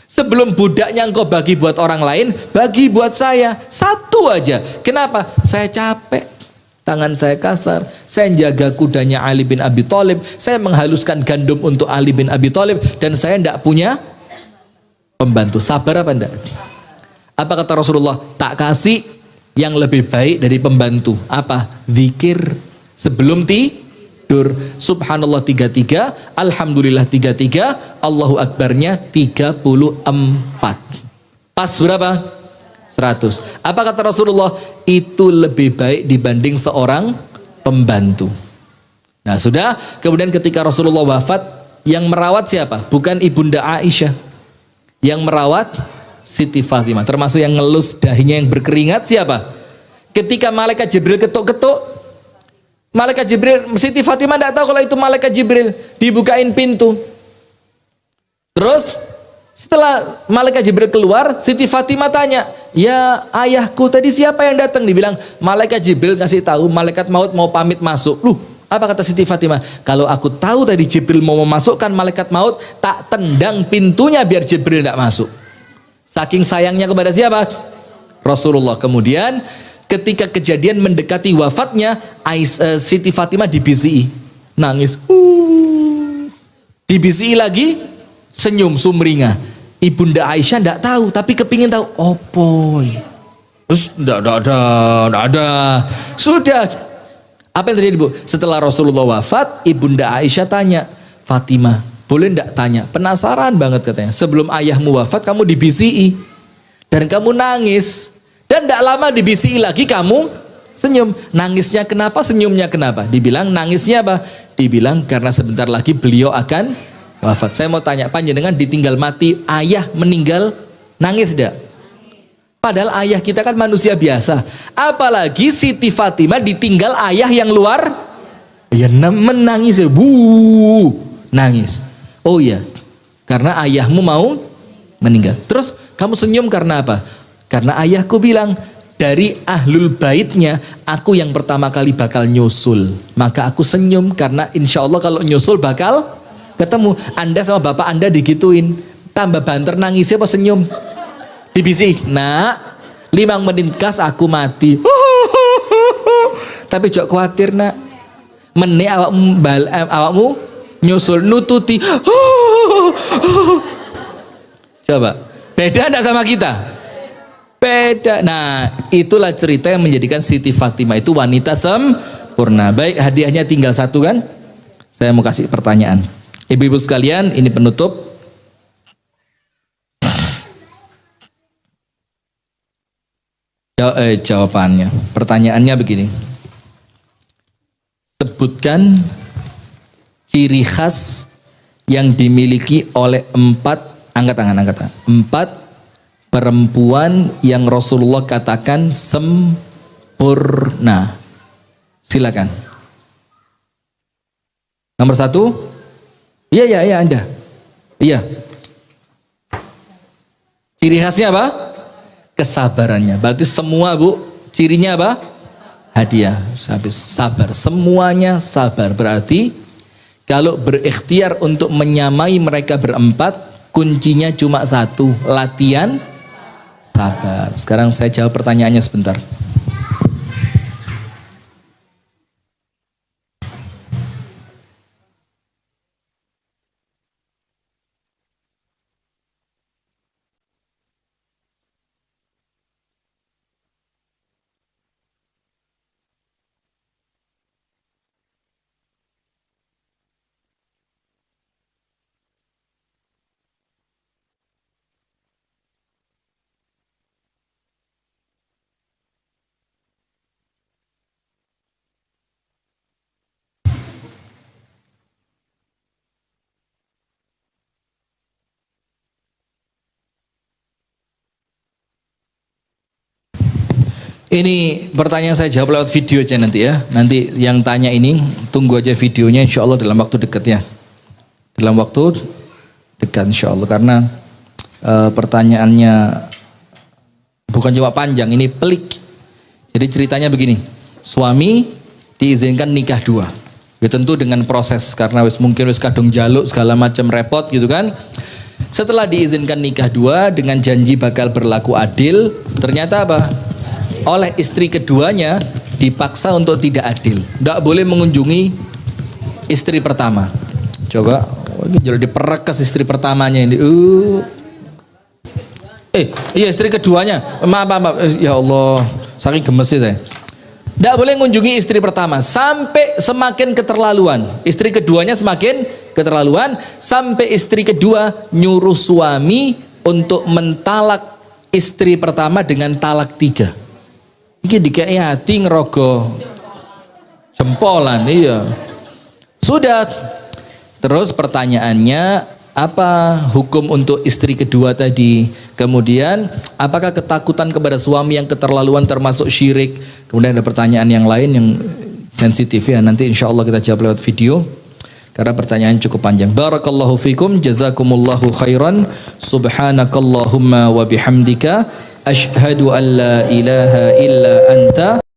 Sebelum budaknya engkau bagi buat orang lain, bagi buat saya satu aja. Kenapa? Saya capek, tangan saya kasar, saya jaga kudanya Ali bin Abi Thalib, saya menghaluskan gandum untuk Ali bin Abi Thalib, dan saya tidak punya pembantu. Sabar apa enggak? Apa kata Rasulullah? Tak kasih yang lebih baik dari pembantu. Apa? Zikir sebelum tidur. Subhanallah 33, Alhamdulillah 33, Allahu Akbarnya 34. Pas berapa? 100. Apa kata Rasulullah? Itu lebih baik dibanding seorang pembantu. Nah sudah, kemudian ketika Rasulullah wafat, yang merawat siapa? Bukan Ibunda Aisyah. Yang merawat Siti Fatimah. Termasuk yang ngelus dahinya yang berkeringat siapa? Ketika malaikat Jibril ketuk-ketuk, malaikat Jibril, Siti Fatimah tidak tahu kalau itu malaikat Jibril. Dibukain pintu. Terus setelah malaikat Jibril keluar, Siti Fatimah tanya, ya ayahku tadi siapa yang datang? Dibilang malaikat Jibril ngasih tahu malaikat maut mau pamit masuk. Apa kata Siti Fatimah? Kalau aku tahu tadi Jibril mau memasukkan malaikat maut, tak tendang pintunya biar Jibril tidak masuk. Saking sayangnya kepada siapa? Rasulullah. Kemudian ketika kejadian mendekati wafatnya, Siti Fatimah dibisii, nangis. Dibisii lagi, senyum sumringah. Ibunda Aisyah tidak tahu, tapi kepingin tahu. Opoy. Terus tidak ada. Sudah. Apa yang terjadi Bu? Setelah Rasulullah wafat, Ibunda Aisyah tanya, Fatimah, boleh tidak tanya? Penasaran banget katanya. Sebelum ayahmu wafat, kamu dibisii. Dan kamu nangis. Dan tidak lama dibisii lagi, kamu senyum. Nangisnya kenapa? Senyumnya kenapa? Dibilang nangisnya apa? Dibilang karena sebentar lagi beliau akan wafat. Saya mau tanya, panjenengan ditinggal mati, ayah meninggal, nangis tidak? Padahal ayah kita kan manusia biasa. Apalagi Siti Fatimah ditinggal ayah yang luar. Ya menangis ya, nangis. Oh iya, karena ayahmu mau meninggal. Terus kamu senyum karena apa? Karena ayahku bilang, dari ahlul baitnya aku yang pertama kali bakal nyusul. Maka aku senyum karena insya Allah kalau nyusul bakal ketemu. Anda sama bapak Anda digituin, tambah banter nangisnya apa senyum? Dibisi, nak 5 menit kas aku mati. Tapi jok khawatir nak, meneh awakmu nyusul nututi. Coba, beda enggak sama kita? Beda. Nah, itulah cerita yang menjadikan Siti Fatimah itu wanita sempurna. Baik, hadiahnya tinggal 1 kan? Saya mau kasih pertanyaan. Ibu-ibu sekalian, ini penutup. Jawabannya. Pertanyaannya begini. Sebutkan ciri khas yang dimiliki oleh 4 angkat tangan 4 perempuan yang Rasulullah katakan sempurna. Silakan. Nomor 1. Iya Anda. Iya. Ciri khasnya apa? Kesabarannya. Berarti semua Bu, cirinya apa? Hadiah. Habis sabar. Semuanya sabar. Berarti kalau berikhtiar untuk menyamai mereka berempat, kuncinya cuma 1, latihan sabar. Sekarang saya jawab pertanyaannya sebentar. Ini pertanyaan saya jawab lewat video aja nanti ya. Nanti yang tanya ini tunggu aja videonya, insya Allah dalam waktu dekat ya. Dalam waktu dekat insya Allah, karena pertanyaannya bukan cuma panjang, ini pelik. Jadi ceritanya begini, suami diizinkan nikah 2. Ya tentu dengan proses, karena mungkin kadung jaluk segala macam repot gitu kan. Setelah diizinkan nikah 2 dengan janji bakal berlaku adil, ternyata apa? Oleh istri keduanya dipaksa untuk tidak adil, tidak boleh mengunjungi istri pertama. Coba, jadi diperekas istri pertamanya ini. Iya istri keduanya, maaf, ya Allah, saking gemes sih saya. Tidak boleh mengunjungi istri pertama sampai semakin keterlaluan. Istri keduanya semakin keterlaluan sampai istri kedua nyuruh suami untuk mentalak istri pertama dengan talak 3. Iki dikei hati ngerogoh jempolan, iya. Sudah. Terus pertanyaannya, apa hukum untuk istri kedua tadi? Kemudian, apakah ketakutan kepada suami yang keterlaluan termasuk syirik? Kemudian ada pertanyaan yang lain yang sensitif ya. Nanti insya Allah kita jawab lewat video, karena pertanyaan cukup panjang. Barakallahu fikum, jazakumullahu khairan, subhanakallahumma wa bihamdika, asyhadu an la ilaha illa anta